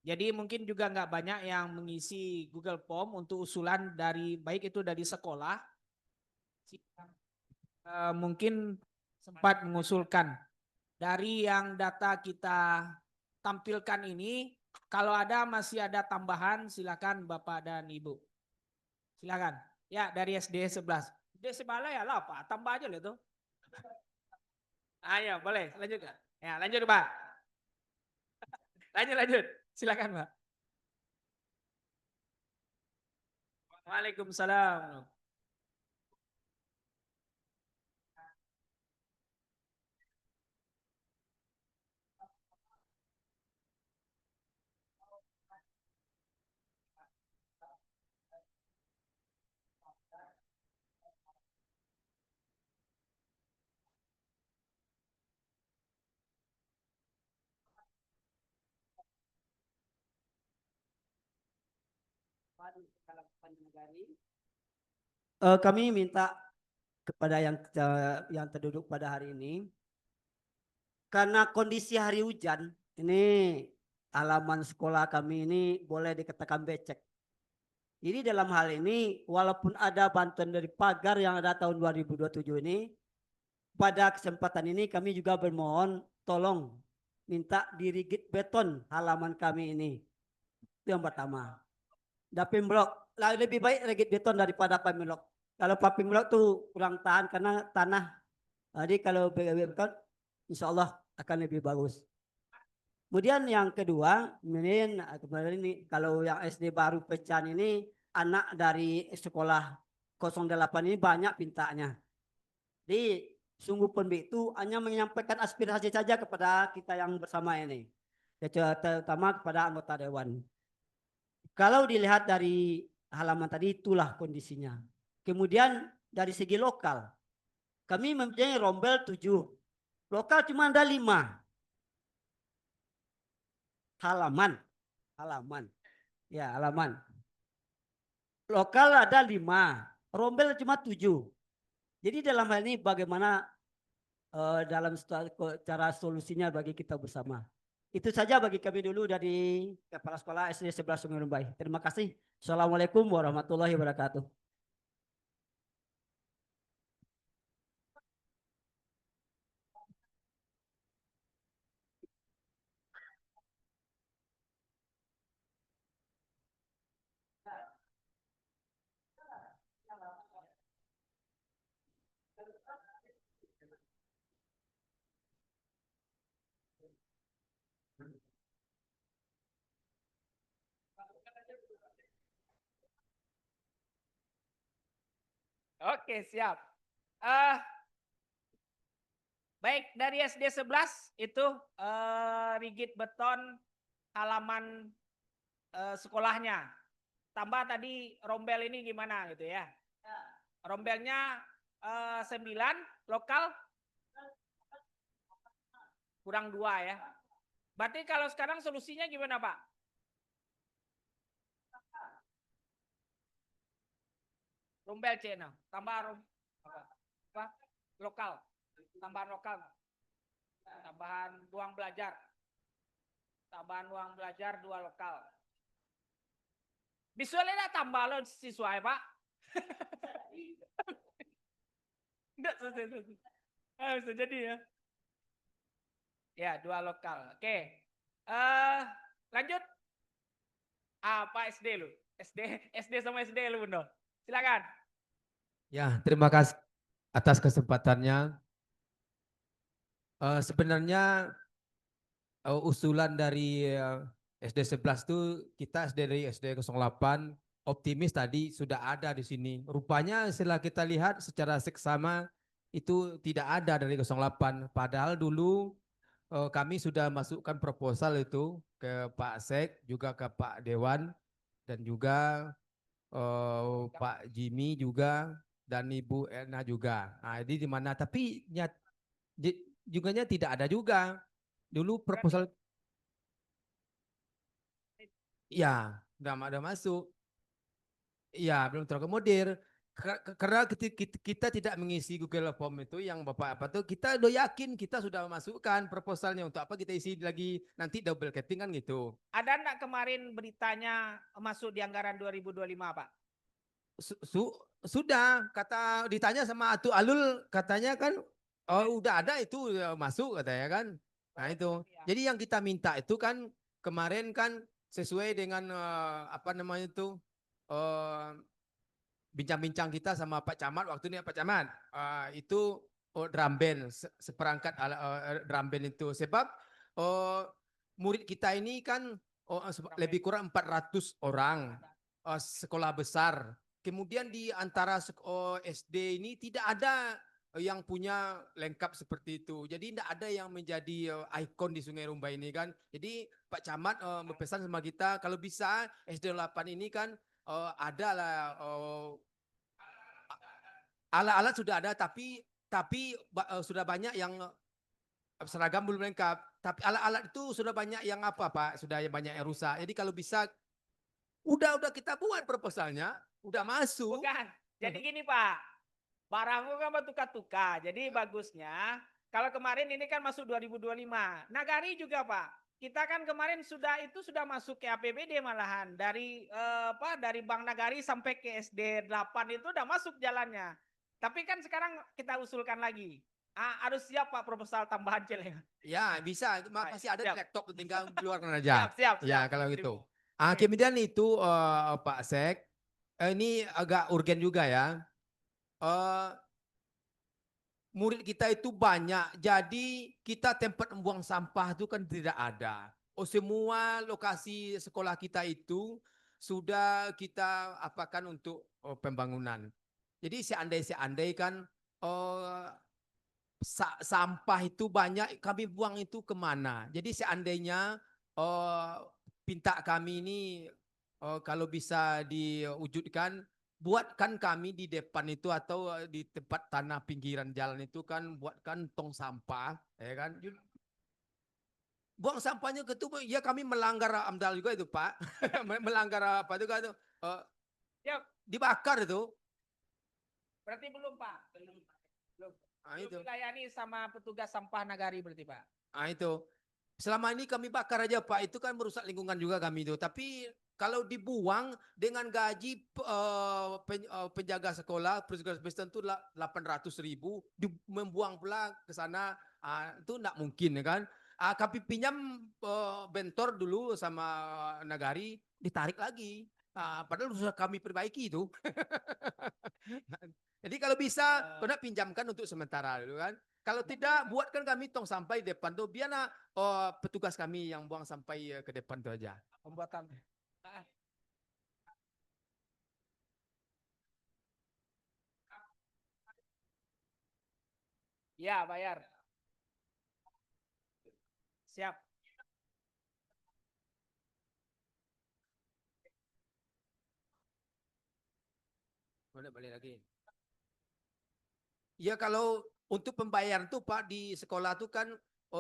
Jadi mungkin juga nggak banyak yang mengisi Google Form untuk usulan dari baik itu dari sekolah. Mungkin sempat mengusulkan dari yang data kita tampilkan ini, kalau ada masih ada tambahan silakan Bapak dan Ibu. Silakan. Ya dari SD 11. SD Sebala ya lah Pak, tambah aja loh itu. Ayo boleh lanjut. Ya lanjut Pak. Lanjut. Silakan, Pak. Waalaikumsalam. Kami minta kepada yang terduduk pada hari ini, karena kondisi hari hujan, ini halaman sekolah kami ini boleh dikatakan becek. Jadi dalam hal ini, walaupun ada bantuan dari pagar yang ada tahun 2027 ini, pada kesempatan ini kami juga bermohon tolong minta dirigit beton halaman kami ini. Itu yang pertama. Dapim blok, lebih baik rigit beton daripada paving block. Kalau paving block tuh kurang tahan karena tanah. Jadi kalau beton, insya Allah akan lebih bagus. Kemudian yang kedua, kemarin ini kalau yang SD baru pecahan ini anak dari sekolah 08 ini banyak pintanya. Jadi sungguh Penbik itu hanya menyampaikan aspirasi saja kepada kita yang bersama ini, terutama kepada anggota dewan. Kalau dilihat dari halaman tadi itulah kondisinya. Kemudian dari segi lokal, kami mempunyai rombel 7, lokal cuma ada 5. Halaman. Ya, halaman. Lokal ada 5, rombel cuma 7. Jadi dalam hal ini bagaimana dalam cara solusinya bagi kita bersama. Itu saja bagi kami dulu dari Kepala Sekolah SD 11 Sungai Rumbai. Terima kasih. Assalamualaikum warahmatullahi wabarakatuh. Oke, siap. Baik, dari SD 11 itu rigid beton halaman sekolahnya. Tambah tadi rombel ini gimana gitu ya. Rombelnya 9, lokal kurang 2 ya. Berarti kalau sekarang solusinya gimana, Pak? Rombel channel, tambah apa? Lokal, tambahan lokal, tambahan ruang belajar, 2 lokal. Visualnya tambah lo siswa ya, Pak? Enggak bisa jadi ya. Ya, 2 lokal. Oke. Lanjut. Apa SD lu? SD sama SD lu, Bunda. Silakan. Ya, terima kasih atas kesempatannya. Sebenarnya usulan dari SD 11 itu kita dari SD 08 optimis tadi sudah ada di sini. Rupanya setelah kita lihat secara seksama itu tidak ada dari 08. Padahal dulu kami sudah masukkan proposal itu ke Pak Sek, juga ke Pak Dewan, dan juga Pak Jimmy juga, dan Ibu Erna juga. Nah, jadi di mana? Tapi juga tidak ada juga. Dulu proposal, ya, udah masuk. Ya, belum terakomodir. Karena kita tidak mengisi Google Form itu yang Bapak apa tuh, kita udah yakin kita sudah masukkan proposalnya, untuk apa kita isi lagi nanti double capping kan gitu. Ada enggak kemarin beritanya masuk di anggaran 2025, Pak? Sudah, kata ditanya sama Atu Alul, katanya kan oh udah ada itu masuk katanya kan. Nah itu. Jadi yang kita minta itu kan kemarin kan sesuai dengan apa namanya itu bincang-bincang kita sama Pak Camat waktu ini, Pak Camat itu drum band, seperangkat drum band itu, sebab murid kita ini kan lebih kurang 400 orang sekolah besar. Kemudian di antara SD ini tidak ada yang punya lengkap seperti itu. Jadi tidak ada yang menjadi ikon di Sungai Rumbai ini kan. Jadi Pak Camat berpesan sama kita kalau bisa SD 8 ini kan ada lah alat-alat sudah ada tapi sudah banyak yang seragam belum lengkap. Tapi alat-alat itu sudah banyak yang apa Pak? Sudah banyak yang rusak. Jadi kalau bisa udah kita buat proposalnya, udah masuk. Bukan. Jadi gini Pak, barangku kan bertukar-tukar. Jadi bagusnya kalau kemarin ini kan masuk 2025. Nagari juga Pak. Kita kan kemarin sudah masuk ke APBD malahan dari dari Bank Nagari sampai ke SD 8 itu udah masuk jalannya. Tapi kan sekarang kita usulkan lagi. Harus siap Pak proposal tambahan celengan. Ya bisa, masih ada di Siap. laptop tinggal keluarkan aja. Siap. Ya kalau gitu. Kemudian itu Pak Sek, ini agak urgen juga ya. Murid kita itu banyak, jadi kita tempat membuang sampah itu kan tidak ada. Semua lokasi sekolah kita itu sudah kita apakan untuk pembangunan. Jadi seandai kan sampah itu banyak, kami buang itu kemana? Jadi seandainya pinta kami ini kalau bisa diwujudkan, buatkan kami di depan itu atau di tempat tanah pinggiran jalan itu kan buatkan tong sampah, ya kan? Buang sampahnya ke itu, ya kami melanggar AMDAL juga itu Pak, melanggar apa itu kan? Ya dibakar itu. Berarti belum Pak, belum. Itu Dilayani sama petugas sampah Nagari berarti Pak. Itu. Selama ini kami bakar aja Pak, itu kan merusak lingkungan juga kami itu. Tapi kalau dibuang dengan gaji penjaga sekolah, petugas itu 800.000, membuang pula ke sana, itu tidak mungkin ya kan. Kami pinjam bentor dulu sama Nagari, ditarik lagi. Padahal sudah kami perbaiki itu. Jadi kalau bisa, kena pinjamkan untuk sementara dulu kan. Kalau tidak, buatkan kami tong sampai depan tuh, biar petugas kami yang buang sampai ke depan tuh aja. Pembuatan. Ya, bayar. Siap. Boleh balik lagi. Ya kalau untuk pembayaran tuh Pak di sekolah tuh kan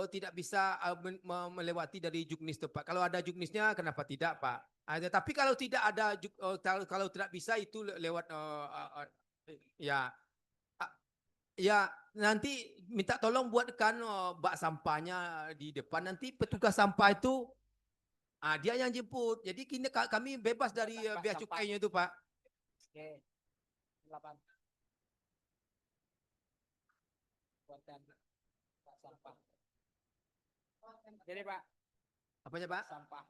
tidak bisa melewati dari juknis tuh Pak. Kalau ada juknisnya kenapa tidak Pak? Tapi kalau tidak ada kalau tidak bisa itu lewat ya nanti minta tolong buatkan bak sampahnya di depan, nanti petugas sampah itu dia yang jemput. Jadi kami bebas dari bea cukainya itu Pak. Oke. 8. Buatkan sampah. Jadi Pak. Apanya Pak? Sampah.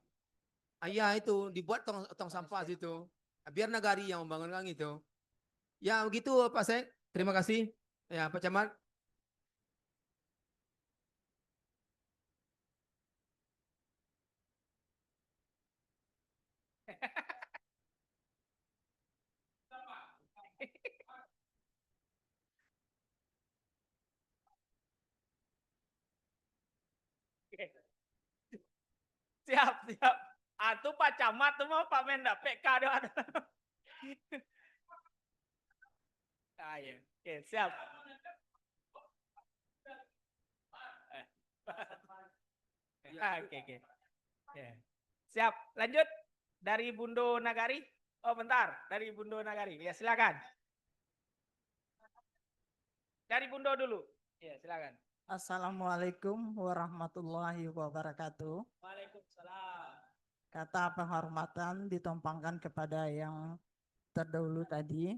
Iya itu dibuat tong sampah situ. Biar Nagari yang membangunkan itu. Ya begitu Pak Sek. Terima kasih. Ya Pak Camat. Siap. Itu Pak Camat tuh mau Pak Mendak PK doa. Iya. Oke, siap. Oke. Siap. Lanjut dari Bundo Nagari. Oh, bentar, dari Bundo Nagari. Ya, silakan. Dari Bundo dulu. Ya, silakan. Assalamualaikum warahmatullahi wabarakatuh. Waalaikumsalam. Kata penghormatan ditumpangkan kepada yang terdahulu tadi.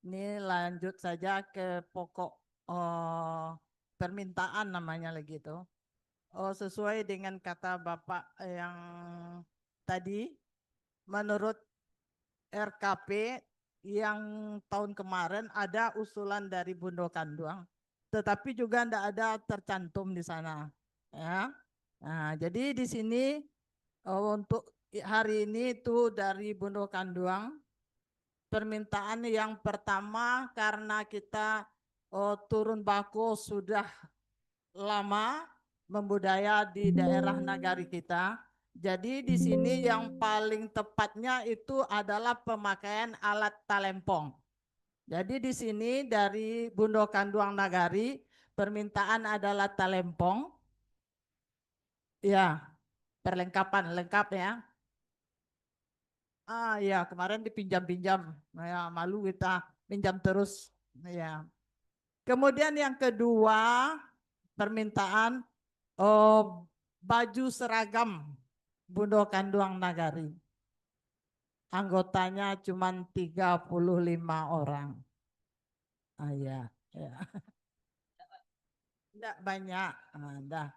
Ini lanjut saja ke pokok permintaan namanya lagi itu. Sesuai dengan kata Bapak yang tadi, menurut RKP yang tahun kemarin ada usulan dari Bundo Kanduang, tetapi juga tidak ada tercantum di sana. Ya, Nah, jadi di sini untuk hari ini itu dari Bundo Kanduang, permintaan yang pertama karena kita turun bako sudah lama membudaya di daerah nagari kita. Jadi di sini yang paling tepatnya itu adalah pemakaian alat talempong. Jadi di sini dari Bundo Kanduang Nagari permintaan adalah talempong. Ya, perlengkapan lengkap ya. Ya, kemarin dipinjam-pinjam. Ya, malu kita pinjam terus. Ya. Kemudian yang kedua, permintaan baju seragam Bundo Kanduang Nagari. Anggotanya cuma 35 orang. Ya. Tidak banyak. Dah.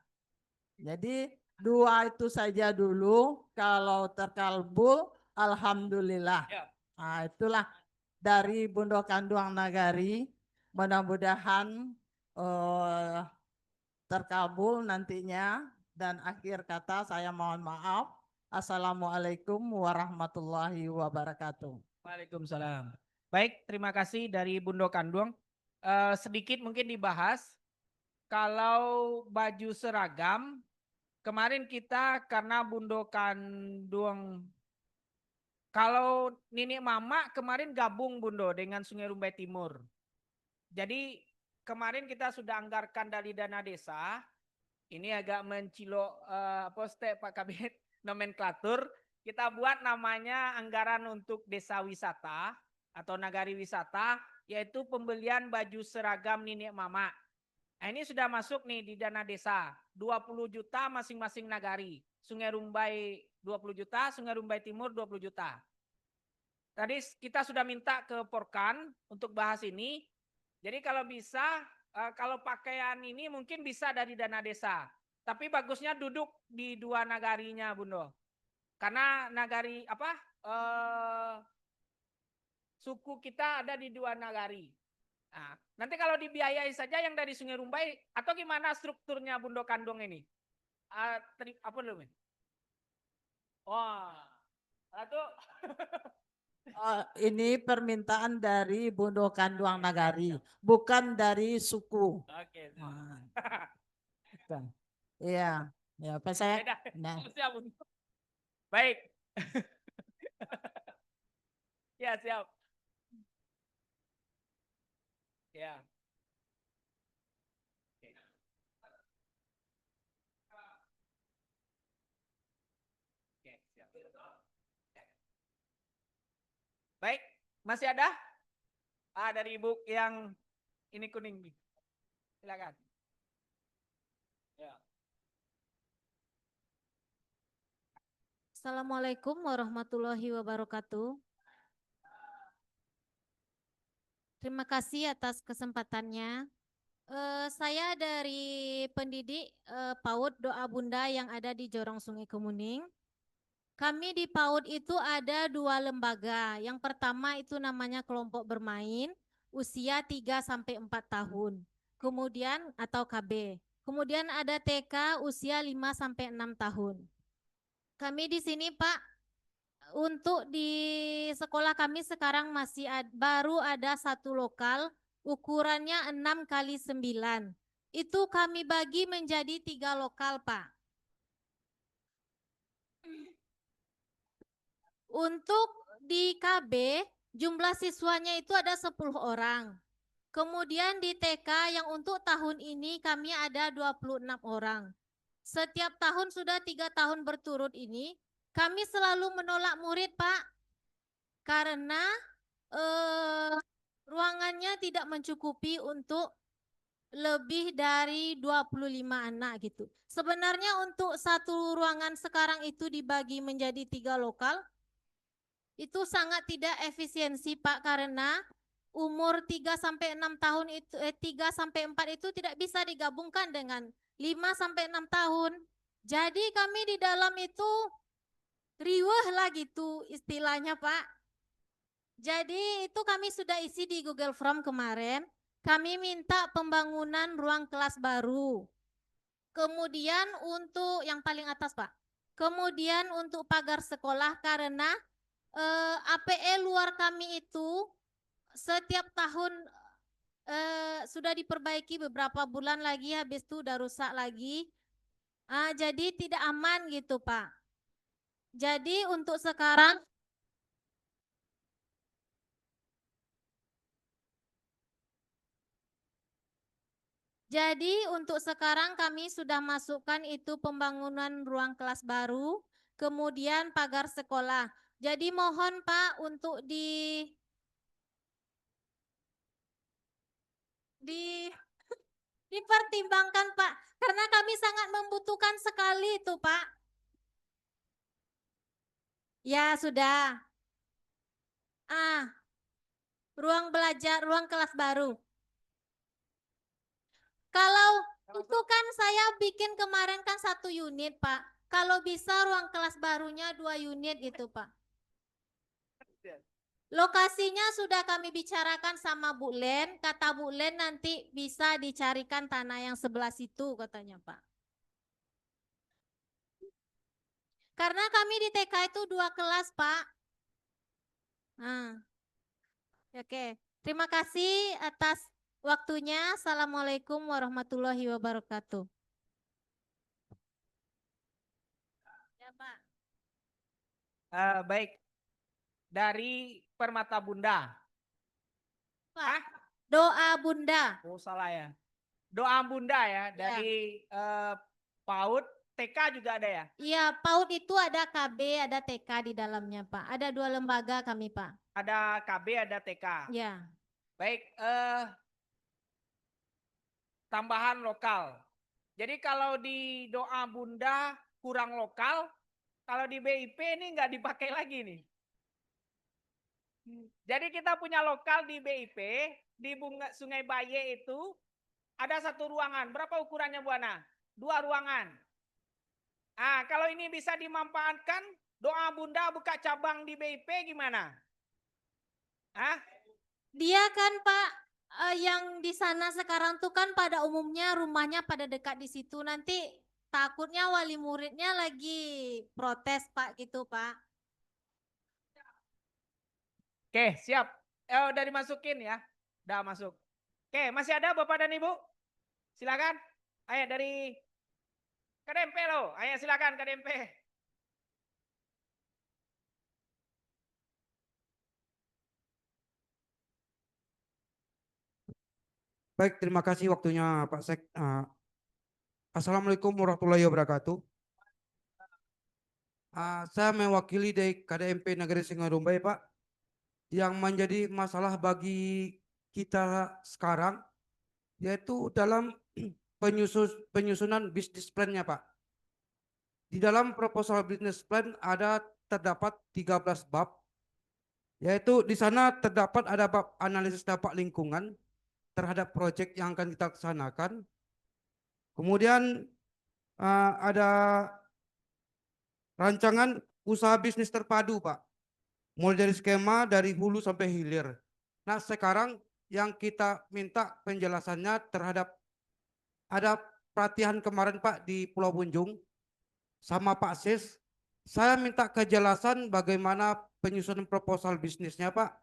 Jadi 2 itu saja dulu. Kalau terkabul, alhamdulillah. Nah, itulah dari Bundo Kanduang Nagari. Mudah-mudahan terkabul nantinya. Dan akhir kata saya mohon maaf. Assalamualaikum warahmatullahi wabarakatuh. Waalaikumsalam. Baik, terima kasih dari Bundo Kanduang. Sedikit mungkin dibahas. Kalau baju seragam, kemarin kita karena Bundo Kanduang, kalau Nini Mama kemarin gabung Bundo dengan Sungai Rumbai Timur. Jadi kemarin kita sudah anggarkan dari dana desa. Ini agak mencilok poste Pak Kabit nomenklatur. Kita buat namanya anggaran untuk desa wisata atau nagari wisata, yaitu pembelian baju seragam Nini Mama. Nah, ini sudah masuk nih di dana desa, 20 juta masing-masing nagari. Sungai Rumbai 20 juta, Sungai Rumbai Timur 20 juta. Tadi kita sudah minta ke Porkan untuk bahas ini. Jadi kalau bisa, kalau pakaian ini mungkin bisa dari dana desa. Tapi bagusnya duduk di 2 nagarinya, Bundo. Karena nagari suku kita ada di 2 nagari. Nah, nanti kalau dibiayai saja yang dari Sungai Rumbai atau gimana strukturnya Bundo Kanduang ini? Apa dulu? Wah, itu ini permintaan dari Bundo Kanduang Nagari, bukan dari suku. Oke. Iya, ya apa saya? Beda. Nah. Baik. Ya, siap. Ya. Oke, siap. Baik, masih ada? Dari Ibu yang ini kuning. Silakan. Ya. Assalamualaikum warahmatullahi wabarakatuh. Terima kasih atas kesempatannya. Saya dari pendidik PAUD Doa Bunda yang ada di Jorong Sungai Kemuning. Kami di PAUD itu ada 2 lembaga. Yang pertama itu namanya kelompok bermain usia 3-4 tahun. Kemudian atau KB. Kemudian ada TK usia 5-6 tahun. Kami di sini Pak, untuk di sekolah kami sekarang masih baru ada 1 lokal, ukurannya 6x9. Itu kami bagi menjadi 3 lokal, Pak. Untuk di KB, jumlah siswanya itu ada 10 orang. Kemudian di TK yang untuk tahun ini kami ada 26 orang. Setiap tahun sudah 3 tahun berturut ini, kami selalu menolak murid, Pak, karena ruangannya tidak mencukupi untuk lebih dari 25 anak gitu. Sebenarnya untuk 1 ruangan sekarang itu dibagi menjadi 3 lokal, itu sangat tidak efisiensi Pak, karena umur 3-6 tahun itu 3-4 itu tidak bisa digabungkan dengan 5-6 tahun. Jadi kami di dalam itu riweh lah gitu istilahnya Pak. Jadi itu kami sudah isi di Google Form kemarin. Kami minta pembangunan ruang kelas baru. Kemudian untuk yang paling atas, Pak. Kemudian untuk pagar sekolah karena APE luar kami itu setiap tahun sudah diperbaiki beberapa bulan lagi, habis itu udah rusak lagi. Jadi tidak aman gitu, Pak. Jadi untuk sekarang kami sudah masukkan itu pembangunan ruang kelas baru, kemudian pagar sekolah. Jadi mohon Pak untuk dipertimbangkan Pak, karena kami sangat membutuhkan sekali itu Pak. Ya sudah. Ruang belajar, ruang kelas baru. Kalau itu kan saya bikin kemarin kan 1 unit Pak. Kalau bisa ruang kelas barunya 2 unit gitu Pak. Lokasinya sudah kami bicarakan sama Bu Len. Kata Bu Len nanti bisa dicarikan tanah yang sebelah situ katanya Pak. Karena kami di TK itu 2 kelas Pak. Oke, terima kasih atas waktunya. Assalamualaikum warahmatullahi wabarakatuh. Ya, Pak. Baik. Dari Permata Bunda. Pak, doa Bunda. Oh salah ya. Doa Bunda ya. Dari PAUD, TK juga ada ya? Iya, PAUD itu ada KB, ada TK di dalamnya Pak. Ada 2 lembaga kami Pak. Ada KB, ada TK. Ya. Baik, tambahan lokal. Jadi kalau di doa Bunda kurang lokal, kalau di BIP ini nggak dipakai lagi nih. Jadi kita punya lokal di BIP, di Sungai Baye itu ada 1 ruangan. Berapa ukurannya Bu Ana? 2 ruangan. Kalau ini bisa dimanfaatkan, doa Bunda buka cabang di BIP gimana? Dia kan Pak, yang di sana sekarang tuh kan pada umumnya rumahnya pada dekat di situ. Nanti takutnya wali muridnya lagi protes Pak gitu Pak. Oke, siap. Udah dimasukin ya. Udah masuk. Oke, masih ada Bapak dan Ibu? Silakan. Ayo dari KDMP loh. Ayo silakan KDMP. Baik, terima kasih waktunya Pak Sek. Assalamualaikum warahmatullahi wabarakatuh. Saya mewakili dari KDMP Negeri Singarumbai Pak. Yang menjadi masalah bagi kita sekarang yaitu dalam penyusunan bisnis plan-nya Pak. Di dalam proposal business plan terdapat 13 bab, yaitu di sana terdapat ada bab analisis dampak lingkungan terhadap proyek yang akan kita laksanakan. Kemudian ada rancangan usaha bisnis terpadu Pak, mulai dari skema dari hulu sampai hilir. Nah sekarang yang kita minta penjelasannya terhadap ada pelatihan kemarin Pak di Pulau Bunjung sama Pak Sis. Saya minta kejelasan bagaimana penyusunan proposal bisnisnya Pak.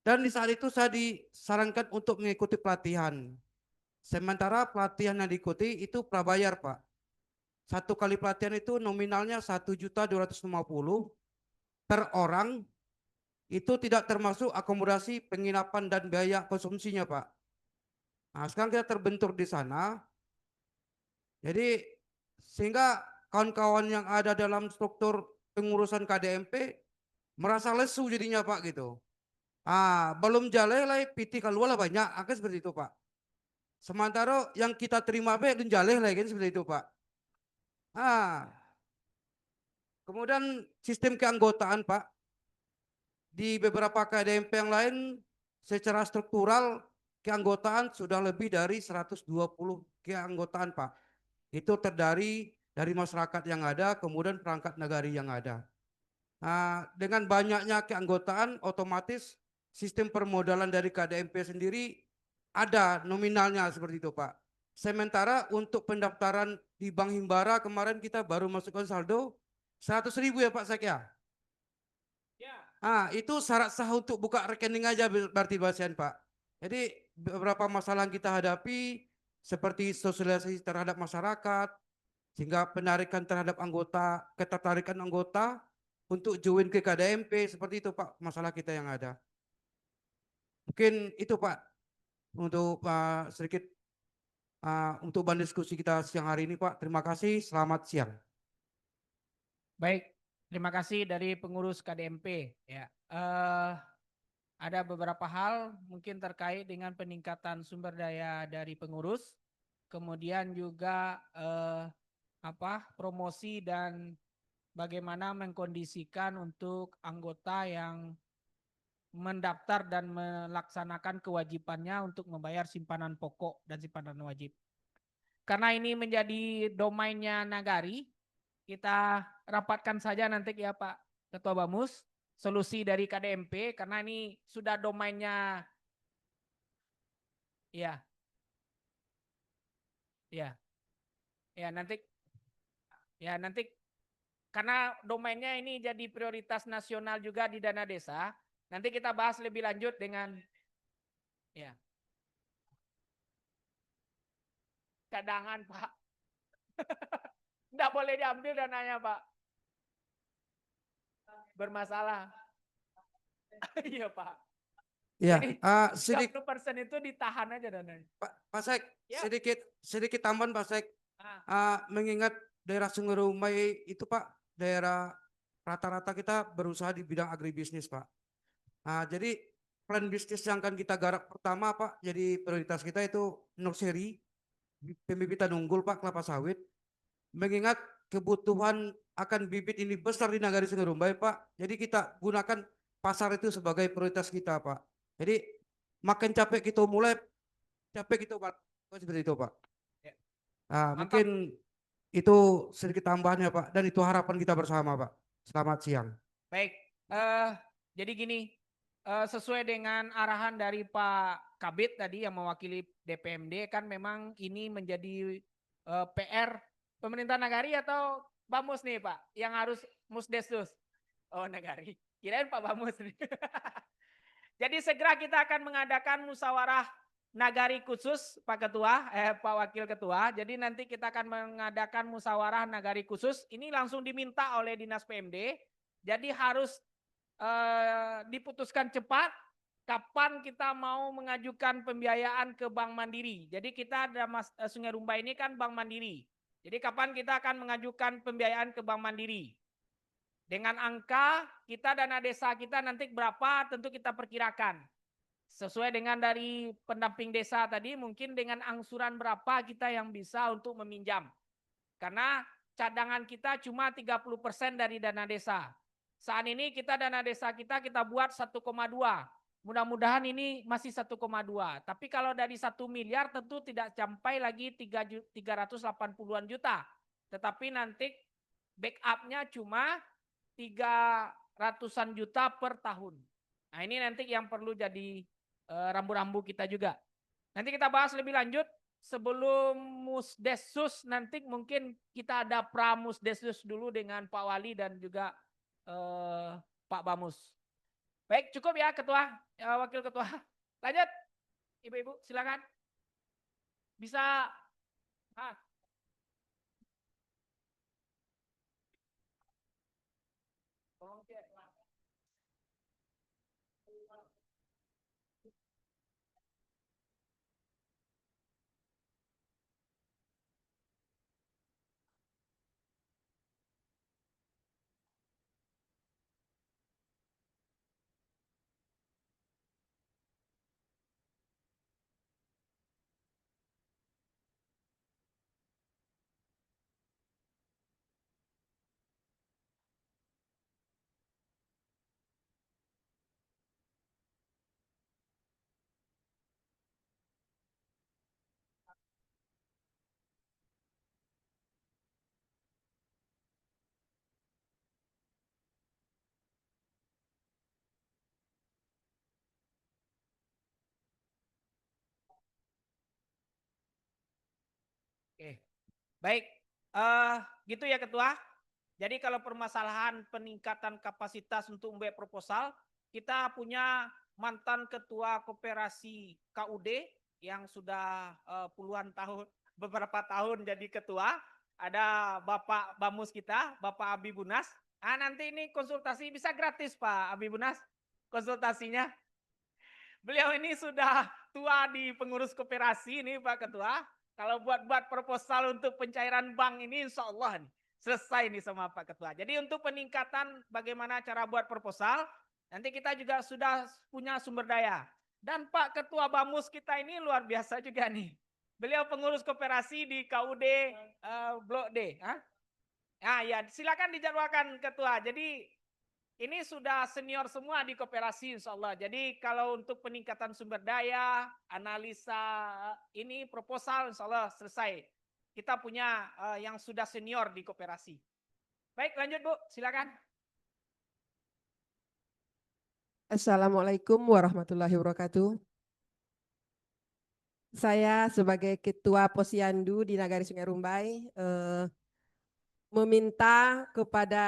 Dan di saat itu saya disarankan untuk mengikuti pelatihan. Sementara pelatihan yang diikuti itu prabayar Pak. 1 kali pelatihan itu nominalnya 1.250.000 per orang, itu tidak termasuk akomodasi, penginapan dan biaya konsumsinya Pak. Nah sekarang kita terbentur di sana. Jadi sehingga kawan-kawan yang ada dalam struktur pengurusan KDMP merasa lesu jadinya Pak gitu. Belum jaleh piti keluar banyak, akan seperti itu Pak. Sementara yang kita terima belum jaleh lagi seperti itu Pak. Kemudian sistem keanggotaan Pak. Di beberapa KDMP yang lain secara struktural keanggotaan sudah lebih dari 120 keanggotaan Pak. Itu terdiri dari masyarakat yang ada, kemudian perangkat nagari yang ada. Dengan banyaknya keanggotaan, otomatis sistem permodalan dari KDMP sendiri ada nominalnya seperti itu Pak. Sementara untuk pendaftaran di Bank Himbara kemarin kita baru masukkan saldo 100.000 ya Pak Sek ya. Itu syarat sah untuk buka rekening aja berarti Basian Pak. Jadi beberapa masalah yang kita hadapi seperti sosialisasi terhadap masyarakat, sehingga penarikan terhadap anggota, ketertarikan anggota untuk join ke KDMP, seperti itu Pak masalah kita yang ada. Mungkin itu Pak untuk sedikit untuk bahan diskusi kita siang hari ini Pak. Terima kasih, selamat siang. Baik, terima kasih dari pengurus KDMP. Ya, ada beberapa hal mungkin terkait dengan peningkatan sumber daya dari pengurus, kemudian juga promosi dan bagaimana mengkondisikan untuk anggota yang mendaftar dan melaksanakan kewajibannya untuk membayar simpanan pokok dan simpanan wajib. Karena ini menjadi domainnya Nagari, kita rapatkan saja nanti ya Pak Ketua Bamus, solusi dari KDMP, karena ini sudah domainnya, ya nanti karena domainnya ini jadi prioritas nasional juga di dana desa, nanti kita bahas lebih lanjut dengan cadangan Pak. Nggak boleh diambil dananya Pak. Bermasalah. Iya Pak. Ya, Jadi 30% itu ditahan aja dananya. Pak Sek, Ya. sedikit tambahan Pak Sek. Mengingat daerah Sungai Rumbai itu Pak, daerah rata-rata kita berusaha di bidang agribisnis Pak. Jadi plan bisnis yang akan kita garap pertama Pak, jadi prioritas kita itu nursery, pembibitan unggul Pak, kelapa sawit. Mengingat kebutuhan akan bibit ini besar di Nagari Sungai Rumbai Pak, jadi kita gunakan pasar itu sebagai prioritas kita Pak. Jadi makin capek kita mulai, capek kita balik, seperti itu Pak. Mungkin itu sedikit tambahannya Pak, dan itu harapan kita bersama Pak. Selamat siang. Baik, jadi gini, sesuai dengan arahan dari Pak Kabit tadi yang mewakili DPMD, kan memang ini menjadi PR pemerintah Nagari atau Bamus nih Pak, yang harus musdestus. Oh Nagari, kirain Pak Bamus nih. Jadi segera kita akan mengadakan musyawarah Nagari khusus Pak Ketua, Pak Wakil Ketua. Jadi nanti kita akan mengadakan musyawarah Nagari khusus. Ini langsung diminta oleh Dinas PMD. Jadi harus diputuskan cepat kapan kita mau mengajukan pembiayaan ke Bank Mandiri. Jadi kita ada Sungai Rumbai ini kan Bank Mandiri. Jadi kapan kita akan mengajukan pembiayaan ke Bank Mandiri. Dengan angka kita dana desa kita nanti berapa tentu kita perkirakan. Sesuai dengan dari pendamping desa tadi mungkin dengan angsuran berapa kita yang bisa untuk meminjam. Karena cadangan kita cuma 30% dari dana desa. Saat ini kita dana desa kita buat 1,2. Mudah-mudahan ini masih 1,2. Tapi kalau dari 1 miliar tentu tidak sampai lagi 380-an juta. Tetapi nanti backupnya cuma 300-an juta per tahun. Nah ini nanti yang perlu jadi rambu-rambu kita juga. Nanti kita bahas lebih lanjut sebelum musdesus, nanti mungkin kita ada pramusdesus dulu dengan Pak Wali dan juga Pak Bamus. Baik, cukup ya Ketua, Wakil Ketua. Lanjut, Ibu-ibu silakan. Bisa. Tolong cek. Baik, gitu ya Ketua. Jadi kalau permasalahan peningkatan kapasitas untuk membuat proposal, kita punya mantan Ketua Koperasi KUD yang sudah puluhan tahun, beberapa tahun jadi ketua. Ada Bapak Bamus kita, Bapak Abi Bunas. Ah, nanti ini konsultasi bisa gratis Pak Abi Bunas, konsultasinya. Beliau ini sudah tua di pengurus koperasi ini Pak Ketua. Kalau buat proposal untuk pencairan bank ini insya Allah nih, selesai nih sama Pak Ketua. Jadi untuk peningkatan bagaimana cara buat proposal, nanti kita juga sudah punya sumber daya. Dan Pak Ketua Bamus kita ini luar biasa juga nih. Beliau pengurus koperasi di KUD Blok D. Nah ya silakan dijadwalkan Ketua. Jadi ini sudah senior semua di koperasi insya Allah. Jadi kalau untuk peningkatan sumber daya, analisa ini proposal insya Allah selesai. Kita punya yang sudah senior di koperasi. Baik lanjut Bu, silakan. Assalamualaikum warahmatullahi wabarakatuh. Saya sebagai Ketua Posyandu di Nagari Sungai Rumbai meminta kepada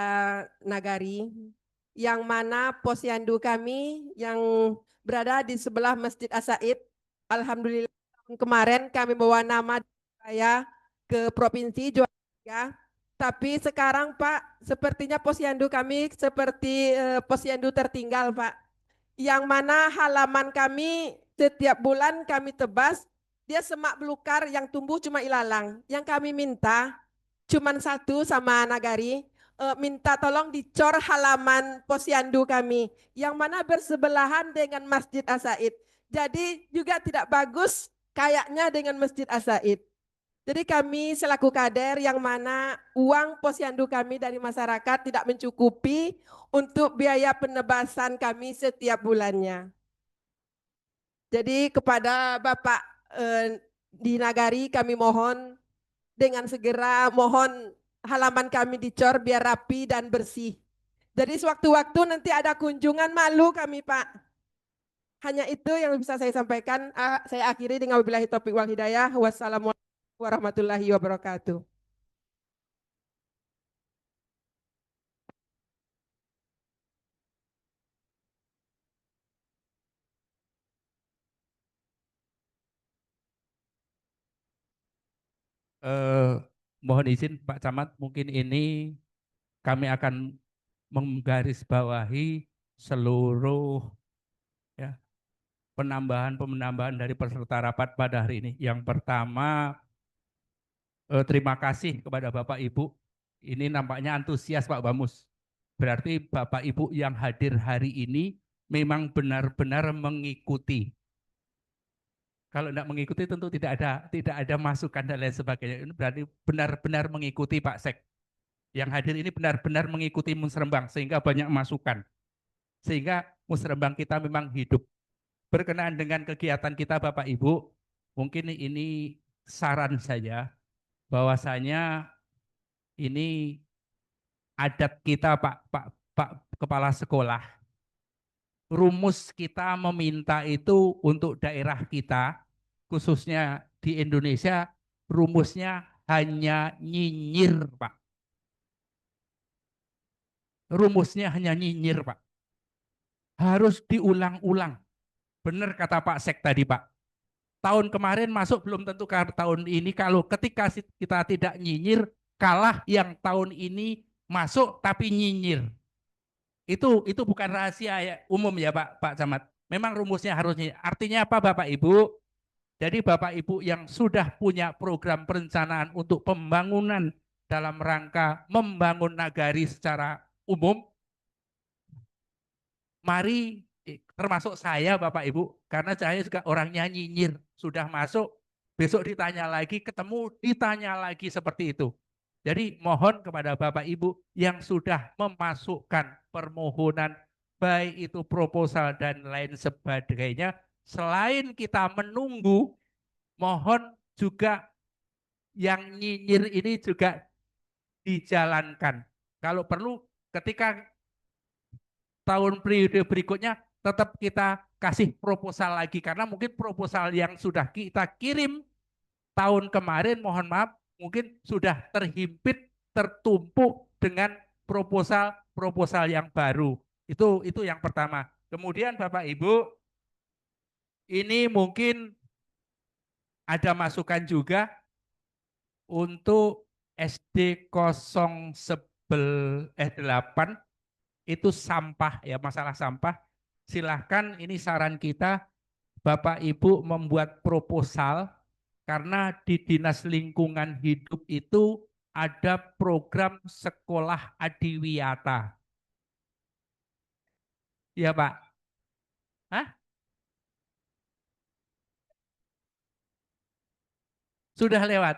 Nagari yang mana Posyandu kami yang berada di sebelah Masjid As-Said. Alhamdulillah kemarin kami bawa nama saya ke Provinsi Jawa Tengah. Tapi sekarang Pak, sepertinya Posyandu kami seperti Posyandu tertinggal Pak. Yang mana halaman kami setiap bulan kami tebas, dia semak belukar yang tumbuh cuma ilalang. Yang kami minta cuma satu sama Nagari, minta tolong dicor halaman Posyandu kami yang mana bersebelahan dengan Masjid As-Said. Jadi juga tidak bagus kayaknya dengan Masjid As-Said. Jadi kami selaku kader yang mana uang Posyandu kami dari masyarakat tidak mencukupi untuk biaya penebasan kami setiap bulannya. Jadi kepada Bapak di Nagari kami mohon dengan segera mohon halaman kami dicor biar rapi dan bersih. Jadi sewaktu-waktu nanti ada kunjungan malu kami Pak. Hanya itu yang bisa saya sampaikan. Saya akhiri dengan wabillahi taufiq wal hidayah. Wassalamualaikum warahmatullahi wabarakatuh. Mohon izin Pak Camat, mungkin ini kami akan menggarisbawahi seluruh ya, penambahan dari peserta rapat pada hari ini. Yang pertama, terima kasih kepada Bapak Ibu. Ini nampaknya antusias Pak Bamus. Berarti Bapak Ibu yang hadir hari ini memang benar-benar mengikuti. Kalau tidak mengikuti tentu tidak ada masukan dan lain sebagainya. Ini berarti benar-benar mengikuti Pak Sek. Yang hadir ini benar-benar mengikuti Musrembang sehingga banyak masukan. Sehingga Musrembang kita memang hidup. Berkenaan dengan kegiatan kita Bapak Ibu, mungkin ini saran saya bahwasanya ini adat kita Pak Kepala Sekolah. Rumus kita meminta itu untuk daerah kita, khususnya di Indonesia, rumusnya hanya nyinyir, Pak. Rumusnya hanya nyinyir, Pak. Harus diulang-ulang. Benar kata Pak Sek tadi, Pak. Tahun kemarin masuk belum tentu tahun ini. Kalau ketika kita tidak nyinyir, kalah yang tahun ini masuk tapi nyinyir. Itu bukan rahasia ya, umum ya Pak Camat. Memang rumusnya harusnya. Artinya apa Bapak Ibu? Jadi Bapak Ibu yang sudah punya program perencanaan untuk pembangunan dalam rangka membangun nagari secara umum, mari termasuk saya Bapak Ibu, karena saya juga orangnya nyinyir, sudah masuk, besok ditanya lagi, ketemu, ditanya lagi seperti itu. Jadi mohon kepada Bapak Ibu yang sudah memasukkan permohonan, baik itu proposal dan lain sebagainya, selain kita menunggu, mohon juga yang nyinyir ini juga dijalankan. Kalau perlu ketika tahun periode berikutnya tetap kita kasih proposal lagi, karena mungkin proposal yang sudah kita kirim tahun kemarin, mohon maaf, mungkin sudah terhimpit, tertumpuk dengan proposal yang baru. Itu yang pertama. Kemudian Bapak Ibu, ini mungkin ada masukan juga untuk SD 08 itu sampah ya, masalah sampah. Silahkan, ini saran kita, Bapak Ibu membuat proposal, karena di Dinas Lingkungan Hidup itu ada program sekolah adiwiyata. Ya Pak? Hah? Sudah lewat?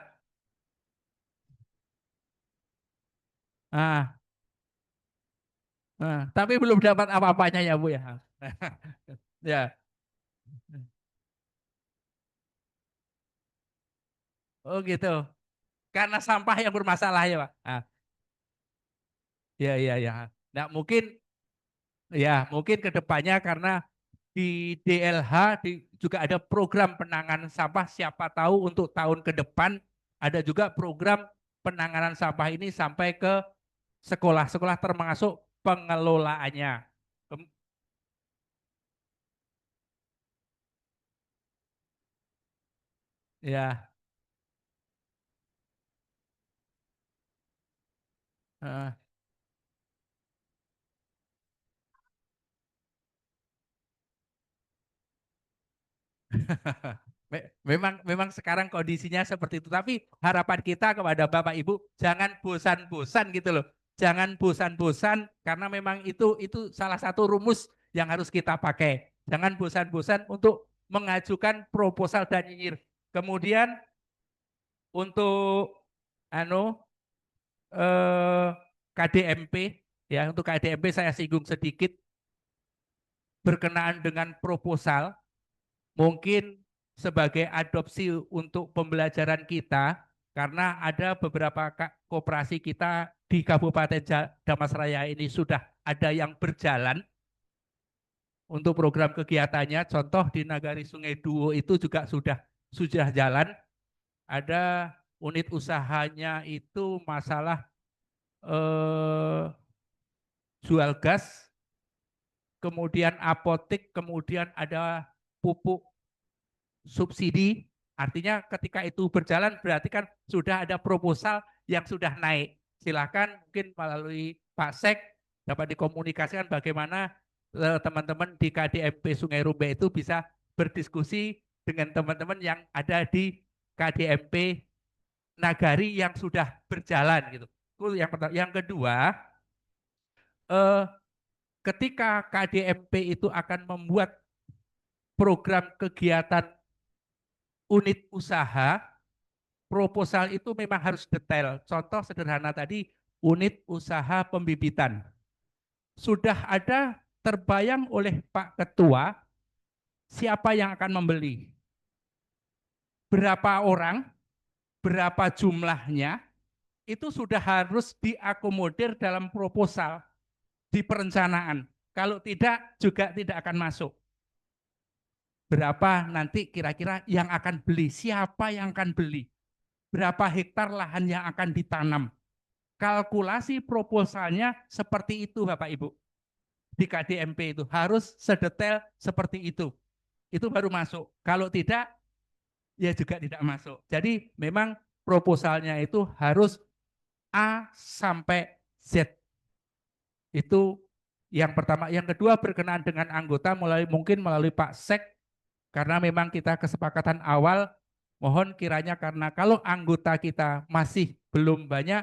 Tapi belum dapat apa-apanya ya Bu ya. Ya. Oh gitu. Karena sampah yang bermasalah ya Pak. Ya. Nah, mungkin ke depannya karena di DLH juga ada program penanganan sampah, siapa tahu untuk tahun ke depan ada juga program penanganan sampah ini sampai ke sekolah-sekolah termasuk pengelolaannya. Ya. Memang sekarang kondisinya seperti itu, tapi harapan kita kepada Bapak Ibu jangan bosan-bosan gitu loh. Jangan bosan-bosan karena memang itu salah satu rumus yang harus kita pakai. Jangan bosan-bosan untuk mengajukan proposal dan nyinyir. Kemudian untuk KDMP ya, untuk KDMP saya singgung sedikit berkenaan dengan proposal. Mungkin sebagai adopsi untuk pembelajaran kita, karena ada beberapa koperasi kita di Kabupaten Damasraya ini sudah ada yang berjalan untuk program kegiatannya. Contoh di Nagari Sungai Duo itu juga sudah jalan. Ada unit usahanya itu masalah jual gas, kemudian apotek, kemudian ada pupuk subsidi. Artinya ketika itu berjalan berarti kan sudah ada proposal yang sudah naik. Silakan mungkin melalui Pak Sek dapat dikomunikasikan bagaimana teman-teman di KDMP Sungai Rumbai itu bisa berdiskusi dengan teman-teman yang ada di KDMP Nagari yang sudah berjalan gitu. Itu yang pertama. Yang kedua, ketika KDMP itu akan membuat program kegiatan unit usaha, proposal itu memang harus detail. Contoh sederhana tadi, unit usaha pembibitan. Sudah ada terbayang oleh Pak Ketua siapa yang akan membeli. Berapa orang, berapa jumlahnya, itu sudah harus diakomodir dalam proposal, di perencanaan. Kalau tidak, juga tidak akan masuk. Berapa nanti kira-kira yang akan beli, siapa yang akan beli, berapa hektar lahan yang akan ditanam. Kalkulasi proposalnya seperti itu Bapak Ibu. Di KDMP itu harus sedetail seperti itu. Itu baru masuk. Kalau tidak, ya juga tidak masuk. Jadi memang proposalnya itu harus A sampai Z. Itu yang pertama. Yang kedua berkenaan dengan anggota mungkin melalui Pak Sek. Karena memang kita kesepakatan awal, mohon kiranya karena kalau anggota kita masih belum banyak,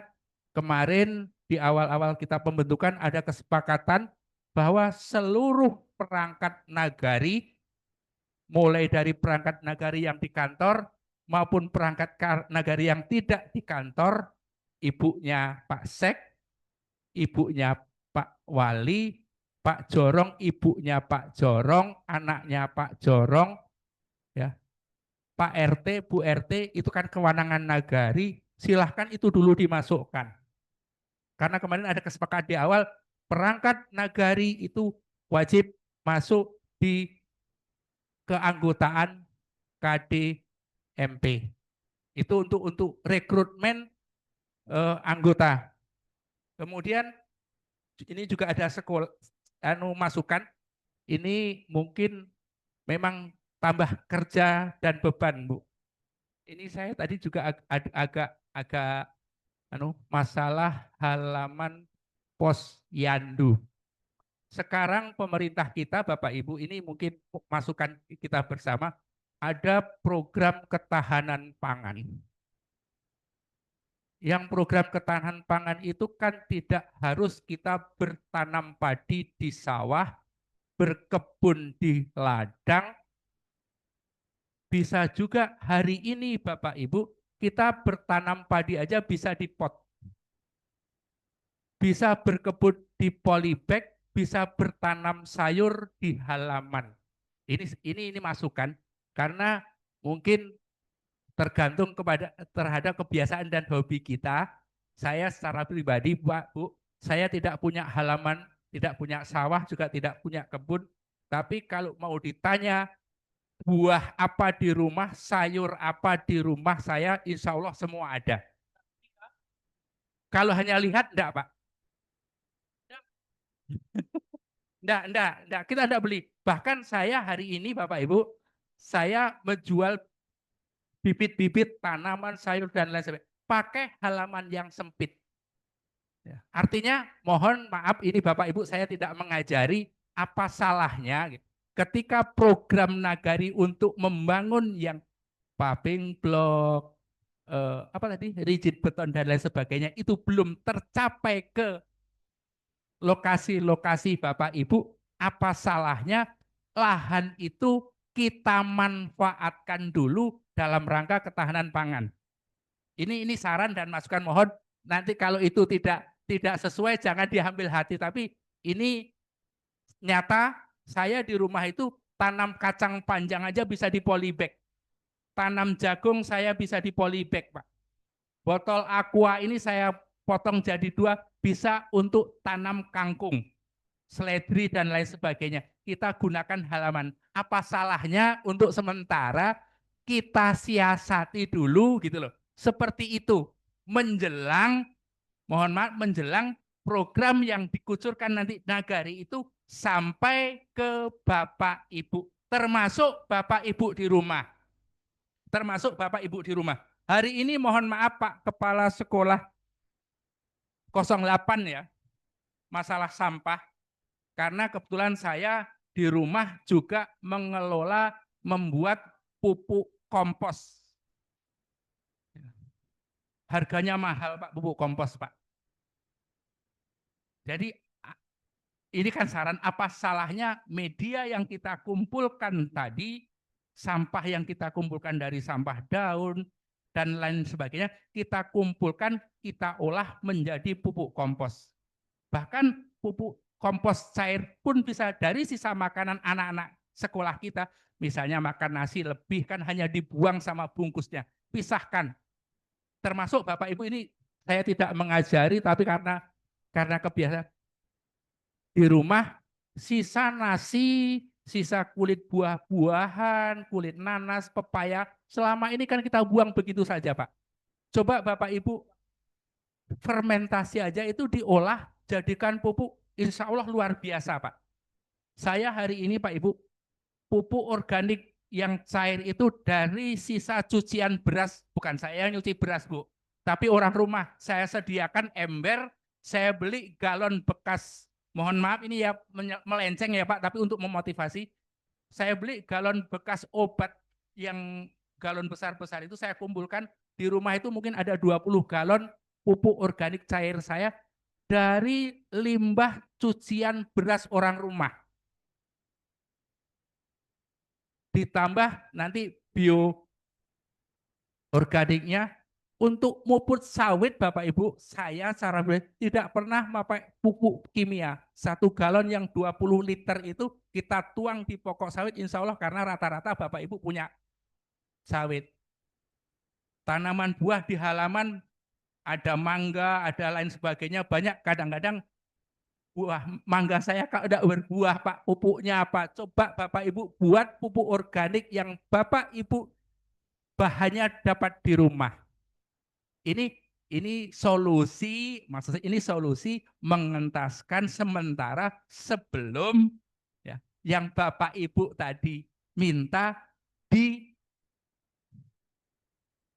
kemarin di awal-awal kita pembentukan ada kesepakatan bahwa seluruh perangkat nagari, mulai dari perangkat nagari yang di kantor maupun perangkat nagari yang tidak di kantor, ibunya Pak Sek, ibunya Pak Wali, Pak Jorong, ibunya Pak Jorong, anaknya Pak Jorong, ya, Pak RT, Bu RT, itu kan kewenangan nagari, silahkan itu dulu dimasukkan. Karena kemarin ada kesepakatan di awal, perangkat nagari itu wajib masuk di keanggotaan KDMP. Itu untuk rekrutmen anggota. Kemudian ini juga ada sekolah masukan. Ini mungkin memang tambah kerja dan beban, Bu. Ini saya tadi juga agak masalah halaman posyandu. Sekarang pemerintah kita, Bapak Ibu, ini mungkin masukan kita bersama, ada program ketahanan pangan. Yang program ketahanan pangan itu kan tidak harus kita bertanam padi di sawah, berkebun di ladang. Bisa juga hari ini Bapak Ibu, kita bertanam padi aja bisa di pot. Bisa berkebun di polybag, bisa bertanam sayur di halaman. Ini masukan karena mungkin tergantung terhadap kebiasaan dan hobi kita. Saya secara pribadi, Pak, Bu, saya tidak punya halaman, tidak punya sawah, juga tidak punya kebun. Tapi kalau mau ditanya buah apa di rumah, sayur apa di rumah saya, insya Allah semua ada. Kalau hanya lihat, enggak, Pak. Enggak, kita enggak beli. Bahkan saya hari ini, Bapak Ibu, saya menjual bibit-bibit tanaman sayur dan lain sebagainya pakai halaman yang sempit. Ya, artinya mohon maaf ini Bapak Ibu, saya tidak mengajari apa salahnya ketika program Nagari untuk membangun yang paving block, rigid beton dan lain sebagainya itu belum tercapai ke lokasi-lokasi Bapak Ibu, apa salahnya lahan itu kita manfaatkan dulu dalam rangka ketahanan pangan. Ini saran dan masukan, mohon nanti kalau itu tidak sesuai jangan diambil hati, tapi ini nyata. Saya di rumah itu tanam kacang panjang aja bisa di polybag. Tanam jagung saya bisa di polybag, Pak. Botol aqua ini saya potong jadi 2 bisa untuk tanam kangkung, seledri dan lain sebagainya. Kita gunakan halaman. Apa salahnya untuk sementara kita siasati dulu gitu loh. Seperti itu. Menjelang, mohon maaf, menjelang program yang dikucurkan nanti Nagari itu sampai ke Bapak Ibu. Termasuk Bapak Ibu di rumah. Termasuk Bapak Ibu di rumah. Hari ini mohon maaf Pak Kepala Sekolah 08 ya. Masalah sampah. Karena kebetulan saya di rumah juga mengelola, membuat pupuk kompos. Harganya mahal Pak, pupuk kompos Pak. Jadi ini kan saran, apa salahnya media yang kita kumpulkan tadi, sampah yang kita kumpulkan dari sampah daun dan lain sebagainya, kita kumpulkan, kita olah menjadi pupuk kompos. Bahkan pupuk kompos cair pun bisa dari sisa makanan anak-anak sekolah kita. Misalnya makan nasi lebih kan hanya dibuang sama bungkusnya. Pisahkan. Termasuk Bapak Ibu ini saya tidak mengajari, tapi karena kebiasaan. Di rumah sisa nasi, sisa kulit buah-buahan, kulit nanas, pepaya, selama ini kan kita buang begitu saja Pak. Coba Bapak Ibu fermentasi aja itu diolah, jadikan pupuk, insya Allah luar biasa Pak. Saya hari ini Pak Ibu, pupuk organik yang cair itu dari sisa cucian beras, bukan saya yang nyuci beras Bu, tapi orang rumah. Saya sediakan ember, saya beli galon bekas, mohon maaf ini ya melenceng ya Pak, tapi untuk memotivasi, saya beli galon bekas obat yang galon besar-besar itu saya kumpulkan, di rumah itu mungkin ada 20 galon pupuk organik cair saya dari limbah cucian beras orang rumah. Ditambah nanti bio organiknya. Untuk pupuk sawit Bapak Ibu, saya secara tidak pernah pakai pupuk kimia. 1 galon yang 20 liter itu kita tuang di pokok sawit, insya Allah karena rata-rata Bapak Ibu punya sawit. Tanaman buah di halaman, ada mangga, ada lain sebagainya, banyak. Kadang-kadang buah mangga saya kalau tidak berbuah Pak, pupuknya apa? Coba Bapak Ibu buat pupuk organik yang Bapak Ibu bahannya dapat di rumah. Ini solusi, maksudnya ini solusi mengentaskan sementara sebelum ya, yang Bapak Ibu tadi minta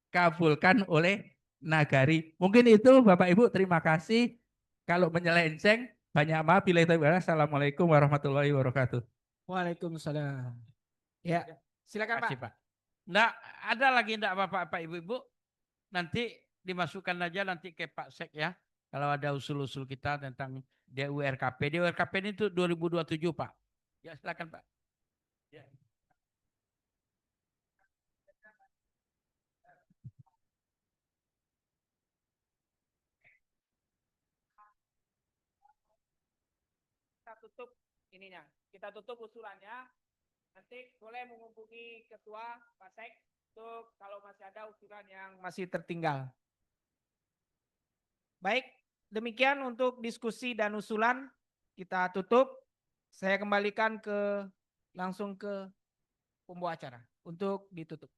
dikabulkan oleh Nagari. Mungkin itu Bapak Ibu, terima kasih. Kalau menyelenceng, banyak maaf. Assalamualaikum warahmatullahi wabarakatuh. Waalaikumsalam. Ya, silakan Pak. Terima kasih, Pak. Nggak ada lagi enggak Bapak Ibu-Ibu? Nanti dimasukkan aja nanti ke Pak Sek ya. Kalau ada usul-usul kita tentang DURKP. DURKP ini tuh 2027 Pak. Ya silakan Pak. Ya. Kita tutup ininya. Kita tutup usulannya. Nanti boleh menghubungi Ketua Pak Sek untuk kalau masih ada usulan yang masih tertinggal. Baik, demikian untuk diskusi dan usulan kita tutup. Saya kembalikan langsung ke pembawa acara untuk ditutup.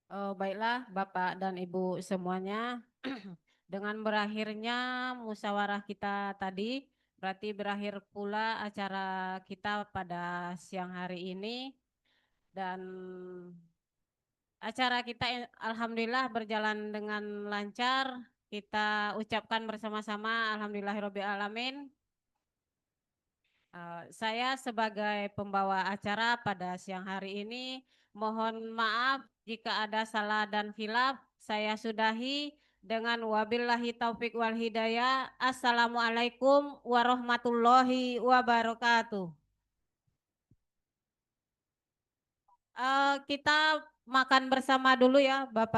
Baiklah Bapak dan Ibu semuanya, dengan berakhirnya musyawarah kita tadi, berarti berakhir pula acara kita pada siang hari ini. Dan acara kita alhamdulillah berjalan dengan lancar. Kita ucapkan bersama-sama alhamdulillahirabbil alamin. Saya sebagai pembawa acara pada siang hari ini mohon maaf jika ada salah dan khilaf. Saya sudahi dengan wabillahi taufik wal hidayah. Assalamualaikum warahmatullahi wabarakatuh. Kita makan bersama dulu ya Bapak.